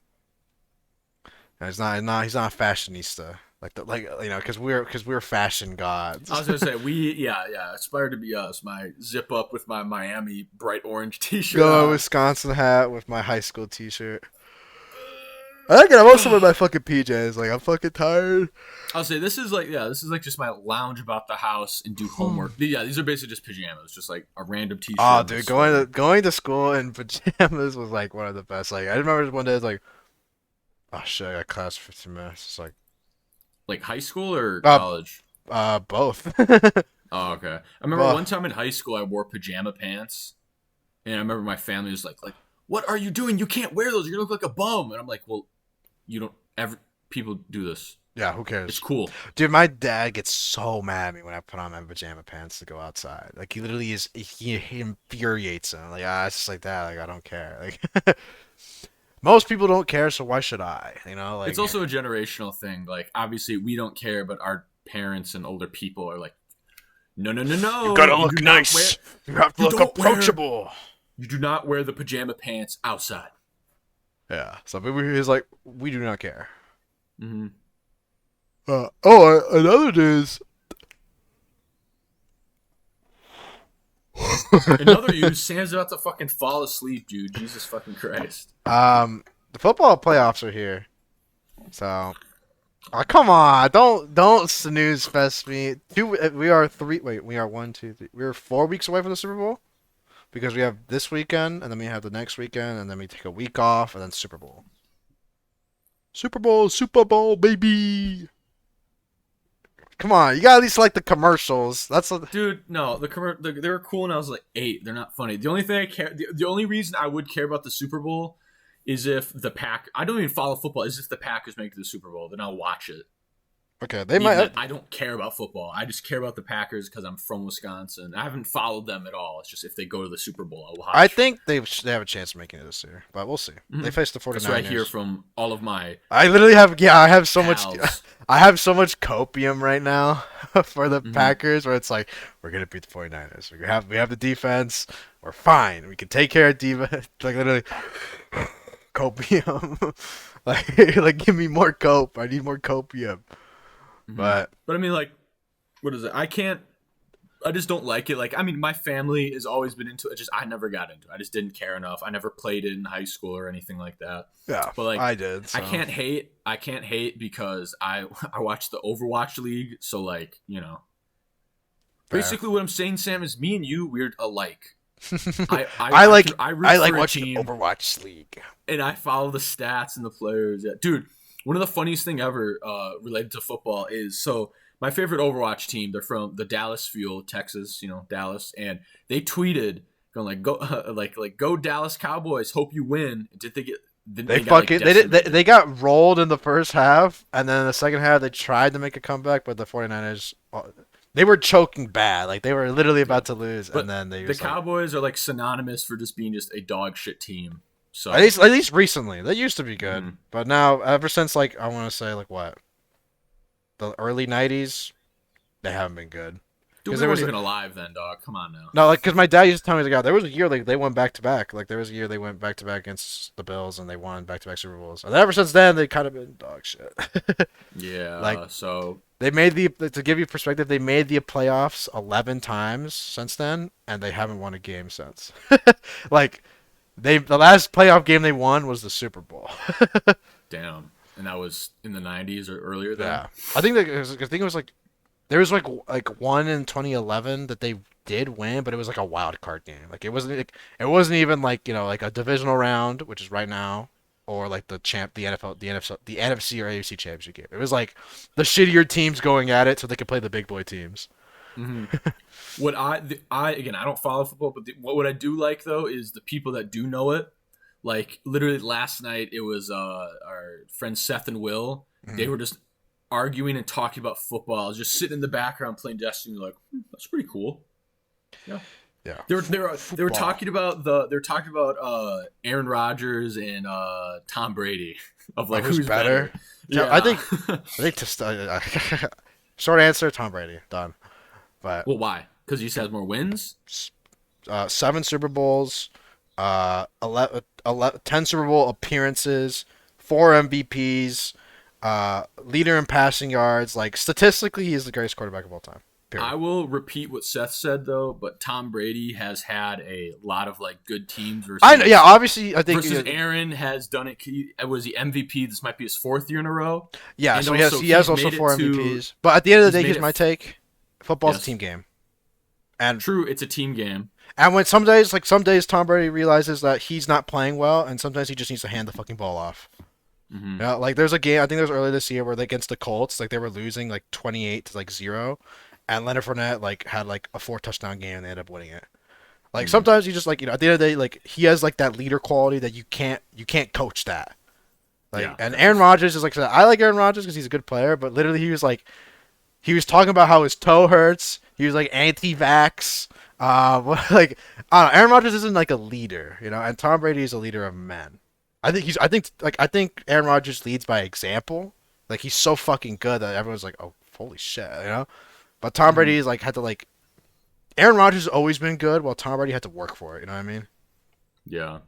and he's not a fashionista like because we're fashion I gods. was gonna say we aspire to be us. My zip up with my Miami bright orange T-shirt Go on. Wisconsin hat with my high school T-shirt. I think I'm also in my fucking PJs. Like I'm fucking tired. I'll say this is like just my lounge about the house and do homework. Yeah, these are basically just pajamas, just like a random T-shirt Oh, and a dude, sweater. going to school in pajamas was like one of the best. Like I remember one day, it's like, oh shit, I got class for 15 minutes. It's like, Like high school or uh, college? both, Oh, okay. I remember one both. time in high school I wore pajama pants, and I remember my family was like, what are you doing? You can't wear those. You're gonna look like a bum. And I'm like, well, you don't ever. People do this. Yeah, who It's cares, cool. dude? My dad gets so mad at me when I put on my pajama pants to go outside. Like he literally he infuriates him. Like it's just like that. Like I don't care. Like most people don't care, so why should I? You know, It's like also a generational thing. Like obviously we don't care, but our parents and older people are like, no, no, no, you no. gotta You look do not wear. nice. You have to You look don't wear. approachable. You do not wear the pajama pants outside. Yeah, so maybe he's like, we do not care. Mm-hmm. Another news. Another use. Sam's about to fucking fall asleep, dude. Jesus fucking Christ. The football playoffs are here, so come on, don't snooze fest me. We are three. Wait, we are one, two, three. We are 4 weeks away from the Super Bowl because we have this weekend, and then we have the next weekend, and then we take a week off, and then Super Bowl. Super Bowl, baby. Come on, you gotta at least like the commercials. Dude, no, they were cool when I was like 8. They're not funny. The only thing I care, the only reason I would care about the Super Bowl is if the Pack. I don't even follow football. Is if the Packers make it to the Super Bowl, then I'll watch it. okay. They Even might. then, I don't care about football. I just care about the Packers because I'm from Wisconsin. I haven't followed them at all. It's just if they go to the Super Bowl, I'll I watch. think they have a chance of making it this year, but we'll see. They Mm-hmm. face the That's what I hear 49ers. from all of my I literally have I have so much pals. I have so much copium right now for the Mm-hmm. Packers where it's like we're gonna beat the 49ers. We have the defense. We're fine. We can take care of defense. Like literally copium. like give me more cope. I need more copium. Mm-hmm. But But I mean, like, what is it? I can't. I just don't like it. Like, I mean, my family has always been into it. Just I never got into it. I just didn't care enough. I never played it in high school or anything like that. yeah, But like, I did. I So can't hate. I can't hate because I watched the Overwatch League. So like, fair. basically what I'm saying, Sam, is me and you we're alike. I I like I root I like for a watching team Overwatch League. and I follow the stats and the players. Yeah. Dude, one of the funniest thing ever related to football is so my favorite Overwatch team. They're from the Dallas Fuel, Texas. Dallas, and they tweeted going like go like go Dallas Cowboys. Hope you win. Did they get? They They got like fucking they did decimated. they got rolled in the first half, and then in the second half they tried to make a comeback, but the 49ers they were choking bad. Like they were literally Yeah. about to lose, and But then they the just like Cowboys are like synonymous for just being just a dog shit team. at So, least at least recently they used to be good, mhm. but now ever since like I want to say like what the early '90s they haven't been good Dude, because we there weren't was even alive then, dog. Come on now. no like because my dad used to tell me like there was a year like they went back to back like there was a year they went back to back against the Bills and they won back to back Super Bowls and ever since then they kind of been dog shit. Like Yeah. So they made the to give you perspective they made the playoffs 11 times since then and they haven't won a game since. Like the last playoff game they won was the Super Bowl. damn. And that was in the '90s or earlier then. Yeah, I think it was like there was like one in 2011 that they did win, but it was like a wild card game. Like it wasn't even like like a divisional round, which is right now, or like the NFL the NFC or AFC championship game. It was like the shittier teams going at it so they could play the big boy teams. Hmm. What I again, I don't follow football, but what I do like though is the people that do know it. Like literally last night, it was our friends Seth and Will. They Mhm. were just arguing and talking about football. I was just sitting in the background playing Destiny, like that's pretty cool. Yeah, Yeah, they were football. talking about Aaron Rodgers and Tom Brady of Oh, like who's who's better? better. Yeah, Yeah. I think just short answer Tom Brady done, but Well, why? Because he has more wins. 7 Super Bowls, 10 Super Bowl appearances, 4 MVPs, leader in passing yards. Like statistically, he's the greatest quarterback of all time. Period. I will repeat what Seth said though, but Tom Brady has had a lot of like good teams I know, yeah, versus obviously, I think Aaron has done it. He was the MVP. This might be his fourth year in a row, yeah. and So also he has he's also made it four to MVPs. But at the end of the he's day, made here's it. my take: football's a Yes, team game, and true. It's a team game. when some days Tom Brady realizes that he's not playing well, and sometimes he just needs to hand the fucking ball off. Hmm. Yeah, like there's a game I think it was earlier this year where they against the Colts, like they were losing like 28 to like 0, and Leonard Fournette like had like a 4 touchdown game and they ended up winning it. Like Hmm. sometimes you just like at the end of the day like he has like that leader quality that you can't coach that. Like Yeah, and that's for Aaron sure. Rodgers is like I like Aaron Rodgers because he's a good player, but literally he was talking about how his toe hurts. He was like anti-vax. Like I don't know, Aaron Rodgers isn't like a leader, and Tom Brady is a leader of men. I think Aaron Rodgers leads by example. Like he's so fucking good that everyone's like, oh, holy shit. But Tom Hmm. Brady is like had to like Aaron Rodgers has always been good, while Tom Brady had to work for it. You know what I mean? Yeah.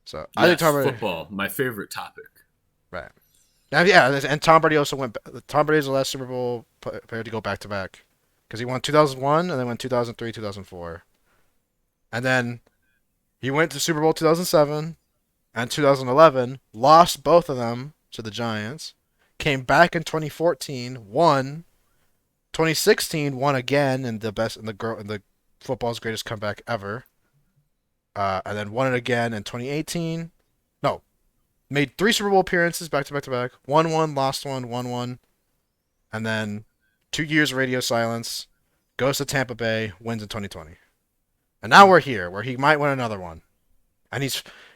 So I think Yes. Tom Brady, Football, my favorite topic. right? And Tom Brady also went. Tom Brady's the last Super Bowl player to go back to back because he won 2001 and then went 2003, 2004, and then he went to Super Bowl 2007 and 2011, lost both of them to the Giants, came back in 2014, won 2016, won again in the football's greatest comeback ever, and then won it again in 2018. No, made 3 Super Bowl appearances back to back to back, won one, lost one, won one, and then 2 years of radio silence, goes to Tampa Bay, wins in 2020, and now we're here where he might win another one, and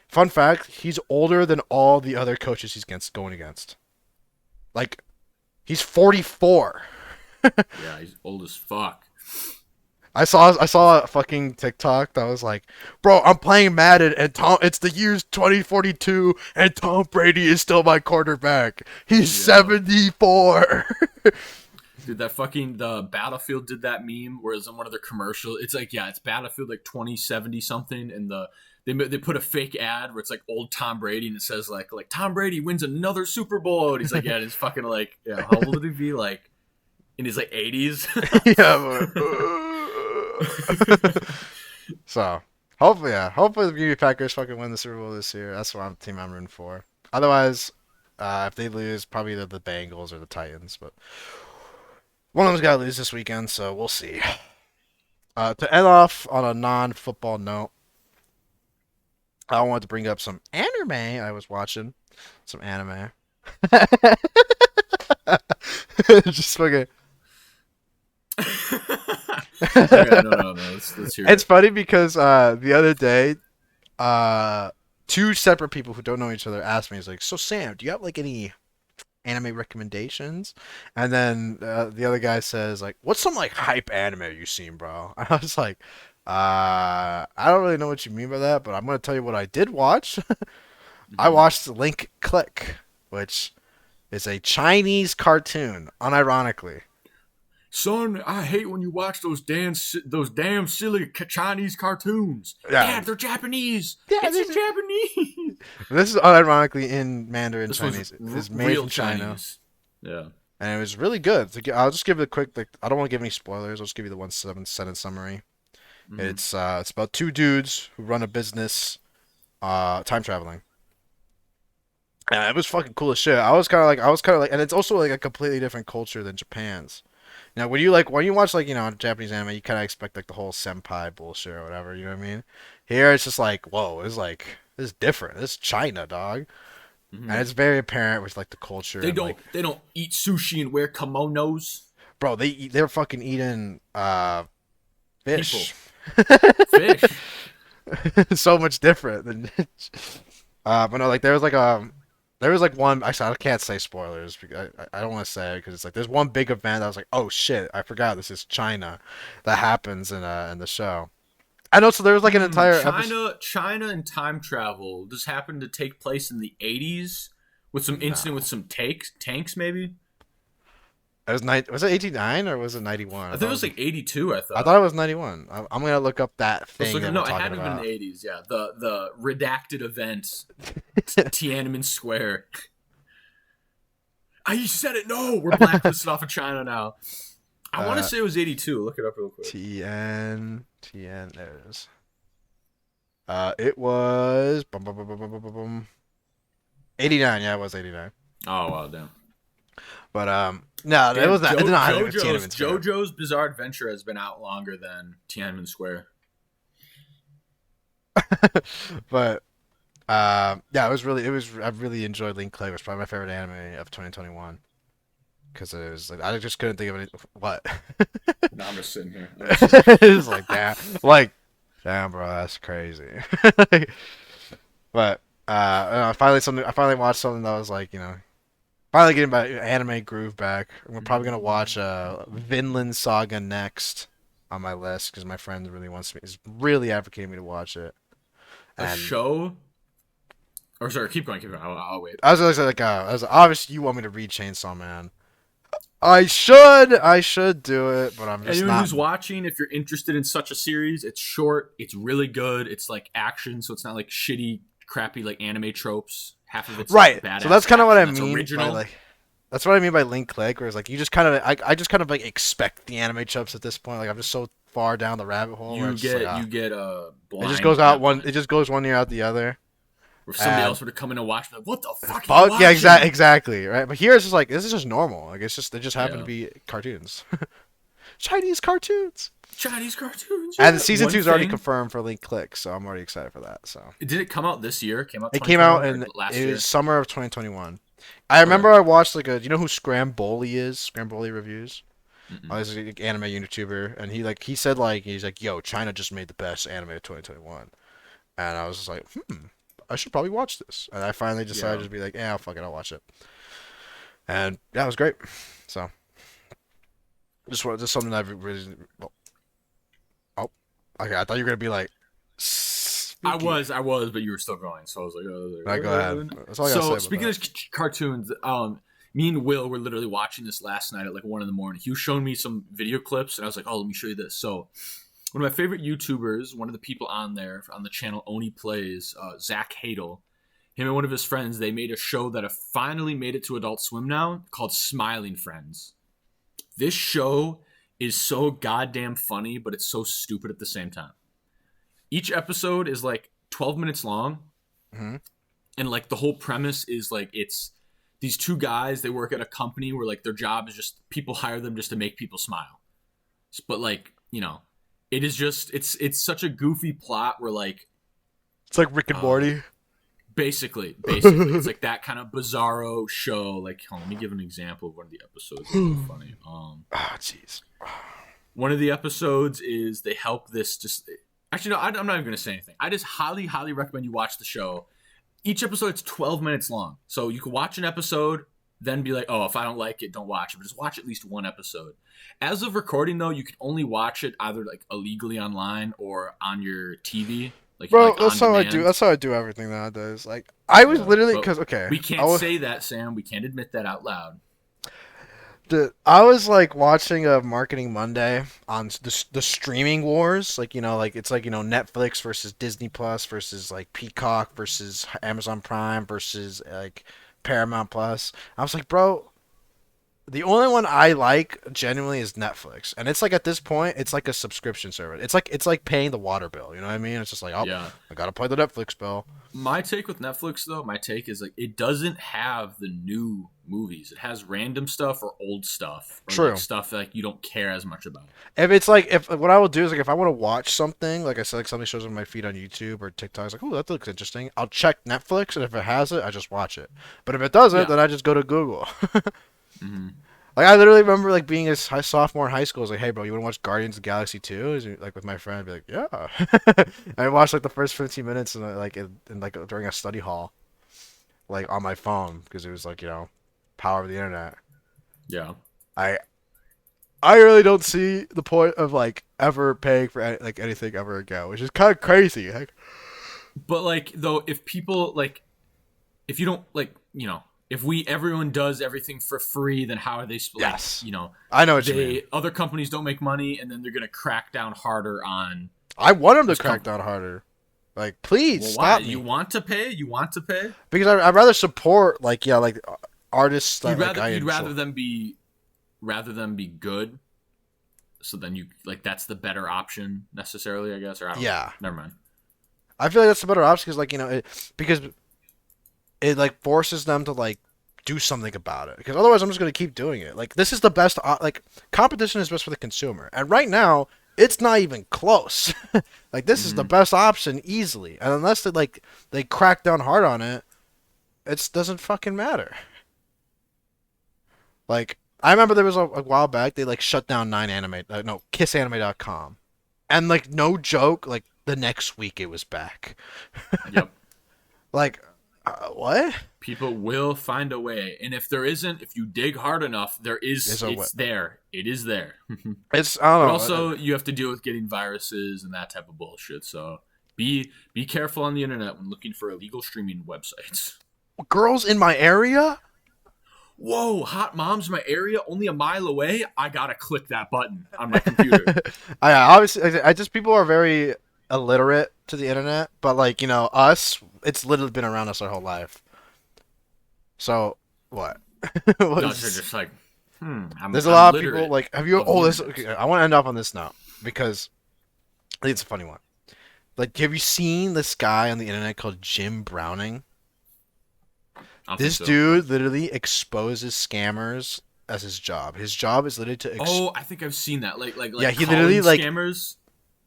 fun fact, he's older than all the other coaches he's going against. Like he's 44. Yeah, he's old as fuck. I saw a fucking TikTok that was like, "Bro, I'm playing Madden and it's the year's 2042 and Tom Brady is still my quarterback. He's Yeah. 74." Dude, that fucking the Battlefield did that meme where it's in one of their commercials. It's like, yeah, it's Battlefield like 2070 something, and they put a fake ad where it's like old Tom Brady and it says like Tom Brady wins another Super Bowl, and he's like, yeah, and it's fucking like, yeah, how old would he be? Like in his like 80s. Yeah. So hopefully the Green Bay Packers fucking win the Super Bowl this year. That's what team I'm rooting for. Otherwise, if they lose, probably either the Bengals or the Titans. But one of them's got to lose this weekend, so we'll see. To end off on a non-football note, I wanted to bring up some anime I was watching. Some anime. Just fucking. Okay, no. Let's hear It's it. funny because the other day, two separate people who don't know each other asked me, "It's like, so Sam, do you have like any anime recommendations, and then the other guy says like, "What's some like hype anime you seen, bro?" I was like, I don't really know what you mean by that, but I'm gonna tell you what I did watch. I Mm-hmm. watched Link Click, which is a Chinese cartoon, unironically. Son, I hate when you watch those damn silly Chinese cartoons. Yeah, Dad, they're Japanese. yeah. It's in Japanese. This is unironically in Mandarin This was Chinese. It's made real from China, Chinese. Yeah. and it was really good. I'll just give it a quick. Like, I don't want to give any spoilers. I'll just give you the one sentence summary. Mm-hmm. It's about two dudes who run a business, time traveling. And it was fucking cool as shit. I was kind of like, and it's also like a completely different culture than Japan's. Now, when you watch like Japanese anime, you kind of expect like the whole senpai bullshit or whatever. You know what I mean? Here, it's just like, whoa, it's different. It's China, dog, Mm-hmm. and it's very apparent with like the culture They and don't like, they don't eat sushi and wear kimonos. bro, they're fucking eating People, fish. fish. So much different than but no, like there was like one. Actually, I can't say spoilers because I don't want to say it because it's like there's one big event that I was like, oh shit, I forgot this is China, that happens in the show. I know. So there was like an entire episode. China and time travel. This happened to take place in the 80s with some incident with No, some tanks maybe. it was Was it 89 or was it 91? I think it was like 82. I I thought. thought it was 91. I'm gonna look up that Let's thing look at that we're no. It talking had to have been in about. the 80s. Yeah, the redacted event, Tiananmen Square. I said it. No, we're blacklisted off of China now. I want to uh, say it was 82. Look it up real quick. TN. There it is. It was 89. Yeah, it was 89. Oh wow, damn. But no, it Damn, was not. It did not have to do with Tiananmen Square. JoJo's Bizarre Adventure has been out longer than Tiananmen Square. But yeah, I really enjoyed Link Clay. It was probably my favorite anime of 2021 because it was like I just couldn't think of any. What? No, I'm just sitting here. It was damn, bro, that's crazy. But I finally watched something that was like finally getting my anime groove back. We're probably gonna watch Vinland Saga next on my list because my friend really wants me, is really advocating me to watch it. A And show? Or sorry, keep going, keep going. I'll wait. I was gonna say like, obviously you want me to read Chainsaw Man. I should do it, but I'm just Anyone not. who's watching, if you're interested in such a series, it's short, it's really good, it's like action, so it's not like shitty, crappy like anime tropes. Half of it's like Right. badass So that's kind of what action I that's mean by original. like. That's what I mean by link click, where it's like you just kind of I just kind of like expect the anime tropes at this point. Like I'm just so far down the rabbit hole where You it's just like get you get it just blind, goes out not one. blind. It just goes one ear out the other. Or if somebody And else were to come in and watch, like, what the fuck are you fuck yeah, watching? exactly right. But here it's just like this is just normal. Like it's just they just happen to Yeah. be cartoons, Chinese cartoons. Chinese cartoons, And yeah. season One two is already thing. confirmed for Link Click, so I'm already excited for that. So Did it come out this year? It came out it came out 2021 or in last it was year? summer of 2021. I Okay. remember I watched like a you know who Scramboli is? Scramboli reviews. Mm-mm. Oh, he's an anime YouTuber, and he said like he's like, "Yo, China just made the best anime of 2021," and I was just like, I should probably watch this. And I finally decided Yeah. to be like, "Yeah, fuck it, I'll watch it." And yeah, it was great. So just something I've really. Well, oh, okay. I thought you were gonna be like, speaking. I was, but you were still going, so I was like, Right, go ahead. That's all I gotta say So about speaking that. of cartoons, me and Will were literally watching this last night at like 1 in the morning. He was showing me some video clips, and I was like, oh, let me show you this. So one of my favorite YouTubers, one of the people on there on the channel Oni Plays, Zach Hadel, him and one of his friends, they made a show that have finally made it to Adult Swim now called Smiling Friends. This show is so goddamn funny, but it's so stupid at the same time. Each episode is like 12 minutes long, Hmm. and like the whole premise is like it's these two guys, they work at a company where like their job is just people hire them just to make people smile. But like, it is just it's such a goofy plot where like It's like Rick and uh Morty. basically it's like that kind of bizarro show. Like, hold on, let me give an example of one of the episodes. It's really funny. Ah, jeez. One of the episodes is they help this just actually no, I'm not even gonna say anything. I just highly recommend you watch the show. Each episode is 12 minutes long, so you can watch an episode, then be like, oh, if I don't like it, don't watch it. But just watch at least one episode. As of recording, though, you can only watch it either like illegally online or on your TV, Bro, like that's on how I do. demand. That's how I do everything nowadays. Like I was Yeah, literally but because okay, we can't say that, Sam. We can't admit that out loud. I was like watching a Marketing Monday on the streaming wars. Like like it's like Netflix versus Disney Plus versus like Peacock versus Amazon Prime versus like Paramount Plus. I was like, bro, the only one I like genuinely is Netflix, and it's like at this point, it's like a subscription service. It's like paying the water bill. You know what I mean? It's just like, oh, Yeah. I gotta pay the Netflix bill. My take with Netflix, though, my take is like it doesn't have the new movies. It has random stuff or old stuff or like True. stuff that like you don't care as much about. If what I will do is like if I want to watch something, like I said, like something shows on my feed on YouTube or TikTok, it's like, oh, that looks interesting. I'll check Netflix, and if it has it, I just watch it. But if it doesn't, Yeah. then I just go to Google. Hmm. Like I literally remember like being a sophomore in high school. I was like, "Hey, bro, you want to watch Guardians of the Galaxy 2?" Like with my friend, I'd be like, "Yeah." I watched like the first 15 minutes and like like during a study hall, like on my phone because it was like power of the internet. Yeah. I I really don't see the point of like ever paying for like anything ever again, which is kind of crazy. Like, But like though, if people like, if you don't like, if everyone does everything for free, then how are they like, yes, I know what you mean. other companies don't make money, and then they're gonna crack down harder on I want them to those crack companies. down harder. Like, please Well, why? stop me You want to pay? You want to pay? because I'd rather support like like artists that You'd like rather I you'd enjoy. rather them be good. So then you like that's the better option necessarily, I guess. Or I don't know. Yeah, Never mind. I feel like that's the better option because because it like forces them to like do something about it. Because otherwise, I'm just gonna keep doing it. Like this is the best. Like competition is best for the consumer, and right now it's not even close. Like this is the Hmm. best option easily, and unless they crack down hard on it, it doesn't fucking matter. Like I remember there was a while back they like shut down 9anime no kissanime.com, and like no joke, like the next week it was back. Yep. Like what? People will find a way, and if there isn't, if you dig hard enough, there is. There's a way. It's there. It is there. It's I But don't know. also, you have to deal with getting viruses and that type of bullshit. So be careful on the internet when looking for illegal streaming websites. Girls in my area. Whoa, hot moms in my area, only a mile away. I gotta click that button on my computer. I obviously I just people are very illiterate to the internet, but like us, it's literally been around us our whole life. So what? What No, they're is- just like, There's a I'm lot of people literate like have you? of Oh, the this. internet. Okay, I want to end off on this note because I think it's a funny one. Like, have you seen this guy on the internet called Jim Browning? I don't think This so. dude literally exposes scammers as his job. His job is literally to Oh, I think I've seen that. Like yeah, he calling literally like scammers,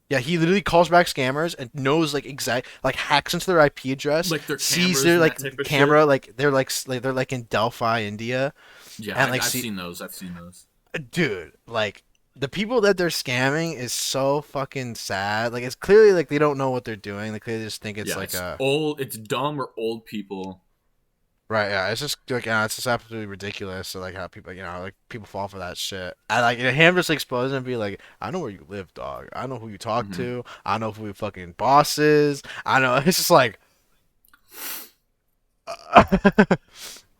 yeah, he literally calls back scammers and knows like exact like hacks into their IP address, like their sees cameras their and like that type of camera, like they're like in Delphi, India, shit. Yeah, and like I've see, seen those. I've seen those. dude, like the people that they're scamming is so fucking sad. Like it's clearly like they don't know what they're doing. They clearly just think it's Yeah, like it's a old. It's dumb or old people. right. Yeah, it's just like it's just absolutely ridiculous. So like how people like people fall for that shit. And like him just exposing and be like, I know where you live, dog. I know who you talk Hmm. to. I know who your fucking boss is. I know. It's just like.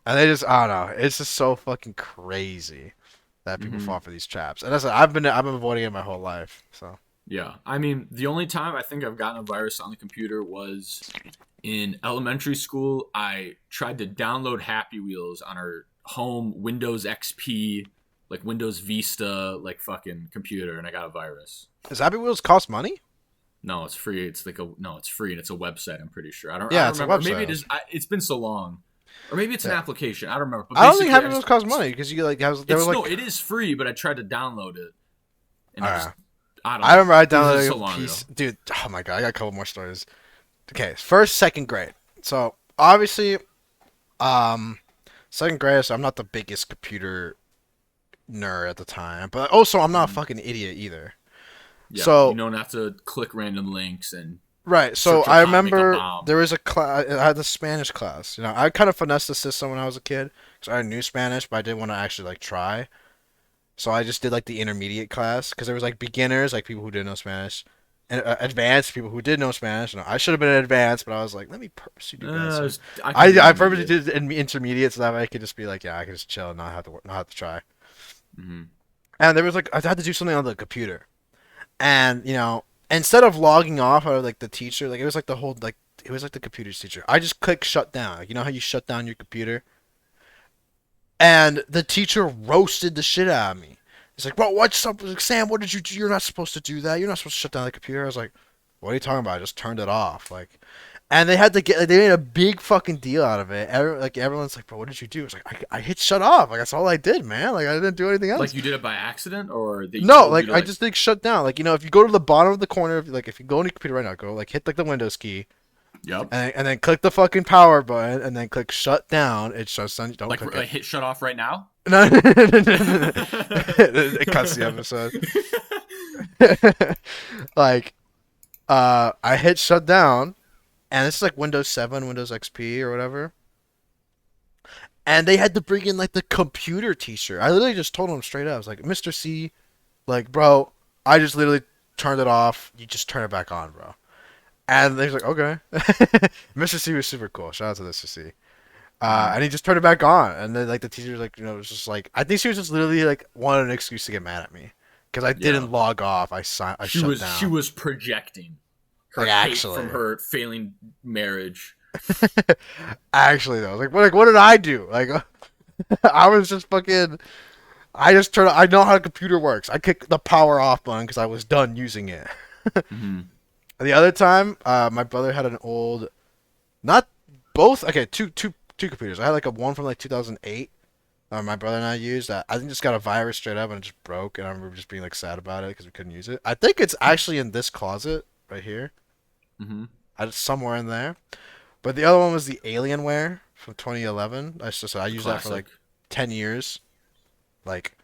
And they just I don't know. It's just so fucking crazy that people Hmm. fall for these traps. And that's I've been avoiding it my whole life. So Yeah, I mean, the only time I think I've gotten a virus on the computer was in elementary school. I tried to download Happy Wheels on our home Windows XP, like Windows Vista, like fucking computer, and I got a virus. does Happy Wheels cost money? No, it's free. It's like a no, it's free and it's a website. I'm pretty sure. I Yeah, don't it's a remember. Or maybe website. it is. It's been so long, or maybe it's an Yeah. application. I don't remember. But I don't think basically, Happy Wheels costs money because you like they were It's like no, it is free, but I tried to download it, and Alright. I don't know. I remember I It was downloaded so a long piece. ago. Dude, oh my god, I got a couple more stories. Okay, first, second grade. So obviously, um, second grade. So I'm not the biggest computer nerd at the time, but also I'm not a Mhm. fucking idiot either. Yeah, you So know not to click random links and Right. So Search up I how to make a remember bomb. there was a class. I had the Spanish class. You know, I kind of finessed the system when I was a kid because I knew Spanish, but I didn't want to actually like try. So I just did like the intermediate class because there was like beginners, like people who didn't know Spanish, and advanced people who did know Spanish. And I should have been advanced, but I was like, let me purposely do that. So I can do I purposely intermediate. did intermediate so that way I could just be like, yeah, I could just chill and not have to not have to try. Mm-hmm. And there was like I had to do something on the computer, and you know, instead of logging off out of like the teacher, like it was like the whole like it was like the computer's teacher. I just clicked shut down. Like, you know how you shut down your computer, and the teacher roasted the shit out of me. He's like, "Well, what's up, Sam? What did you do? You're not supposed to do that. You're not supposed to shut down the computer." I was like, "What are you talking about? I just turned it off." Like, and they had to get, like, they made a big fucking deal out of it. Like everyone's like, "Bro, what did you do?" It's like, I hit shut off. Like that's all I did, man. Like I didn't do anything Like else. you did it by accident, or they No, told you like to I like. just think shut down. Like, you know, if you go to the bottom of the corner, like if you go on your computer right now, go like hit like the Windows key, Yep. and then click the fucking power button, and then click shut down. It shuts down. Don't click it. Like hit shut off right now. No, it cuts the episode. Like, I hit shut down, and it's like Windows 7, Windows XP, or whatever. And they had to bring in like the computer teacher. I literally just told him straight up. I was like, Mr. C, like, bro, I just literally turned it off. You just turn it back on, bro. And they was like, okay. Mr. C was super cool. Shout out to Mr. C. Mm-hmm. And he just turned it back on. And then like the teacher was like, you know, it was just like I think she was just literally like wanted an excuse to get mad at me because I Yeah. didn't log off. I shut She down. was projecting her Like hate from actually, her failing marriage. actually though, like what did I do? Like I was just fucking. I just turned. I know how the computer works. I kicked the power off button because I was done using it. Mm-hmm. The other time, my brother had an old, not both. Okay, two computers. I had like a one from like 2008. My brother and I used that. I think just got a virus straight up and it just broke, and I remember just being like sad about it because we couldn't use it. I think it's actually in this closet right here. Mm-hmm. Somewhere in there. But the other one was the Alienware from 2011. I used that for like Classic. 10 years. Like,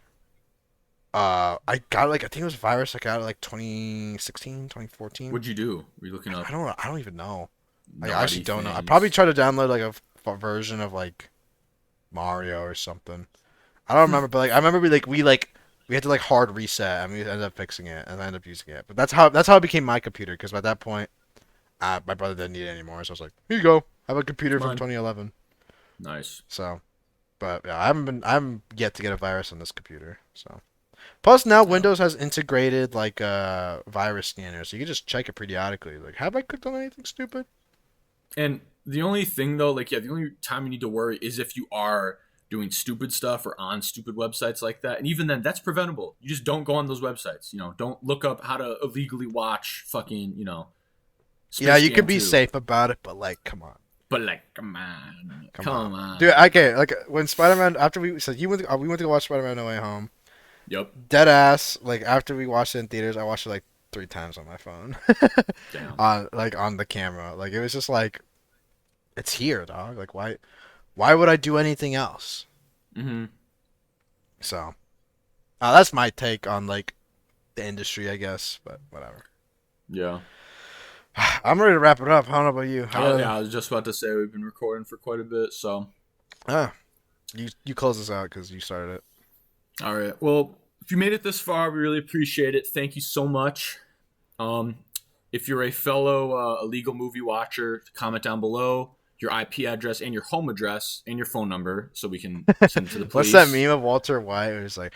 I got like I think it was a virus I got it like 2016, 2014. What'd you do? Were you looking up I don't even know. I actually naughty don't know. I probably things? tried to download like a version of like Mario or something. I don't remember, but like I remember we had to like hard reset and we ended up fixing it and I ended up using it. But that's how it became my computer because by that point, my brother didn't need it anymore. So I was like, here you go. I have a computer It's from mine. 2011. Nice. So, but yeah, I haven't yet to get a virus on this computer. So. Plus now Yeah. Windows has integrated like a virus scanner, so you can just check it periodically. Like, have I clicked on anything stupid? And the only thing though, like yeah, the only time you need to worry is if you are doing stupid stuff or on stupid websites like that. And even then that's preventable. You just don't go on those websites. You know, don't look up how to illegally watch fucking, Yeah, Space you can Jam be 2. safe about it, but like, come on, But like, come on. come on, Come dude. on. Okay, like when Spider-Man after we said we went to go watch Spider-Man No Way Home. Yep. Dead ass. Like after we watched it in theaters, I watched it like 3 times on my phone, Damn. on the camera. Like it was just like it's here, dog. Like why would I do anything else? Mm-hmm. So that's my take on like the industry, I guess. But whatever. Yeah. I'm ready to wrap it up. I don't know about you. Yeah, I was just about to say we've been recording for quite a bit, so Ah, you close this out because you started it. all right. Well, if you made it this far, we really appreciate it. Thank you so much. Um, if you're a fellow illegal movie watcher, comment down below your IP address and your home address and your phone number so we can send it to the What's that police. meme of Walter White? It was like,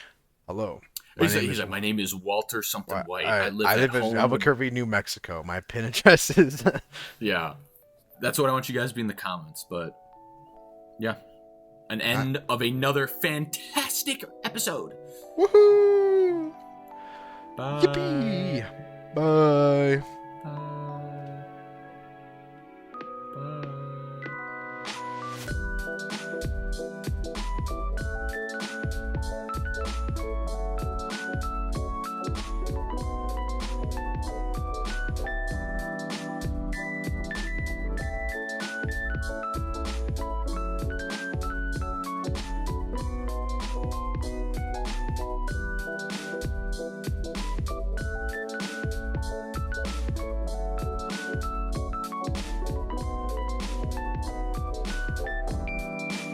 "Hello, my name He's is like, my name is Walter something White. I live I at live in home. Albuquerque, New Mexico. My pin address is." Yeah, that's what I want you guys to be in the comments. But yeah, an end of another fantastic episode. Woohoo! Bye. Yippee! Bye.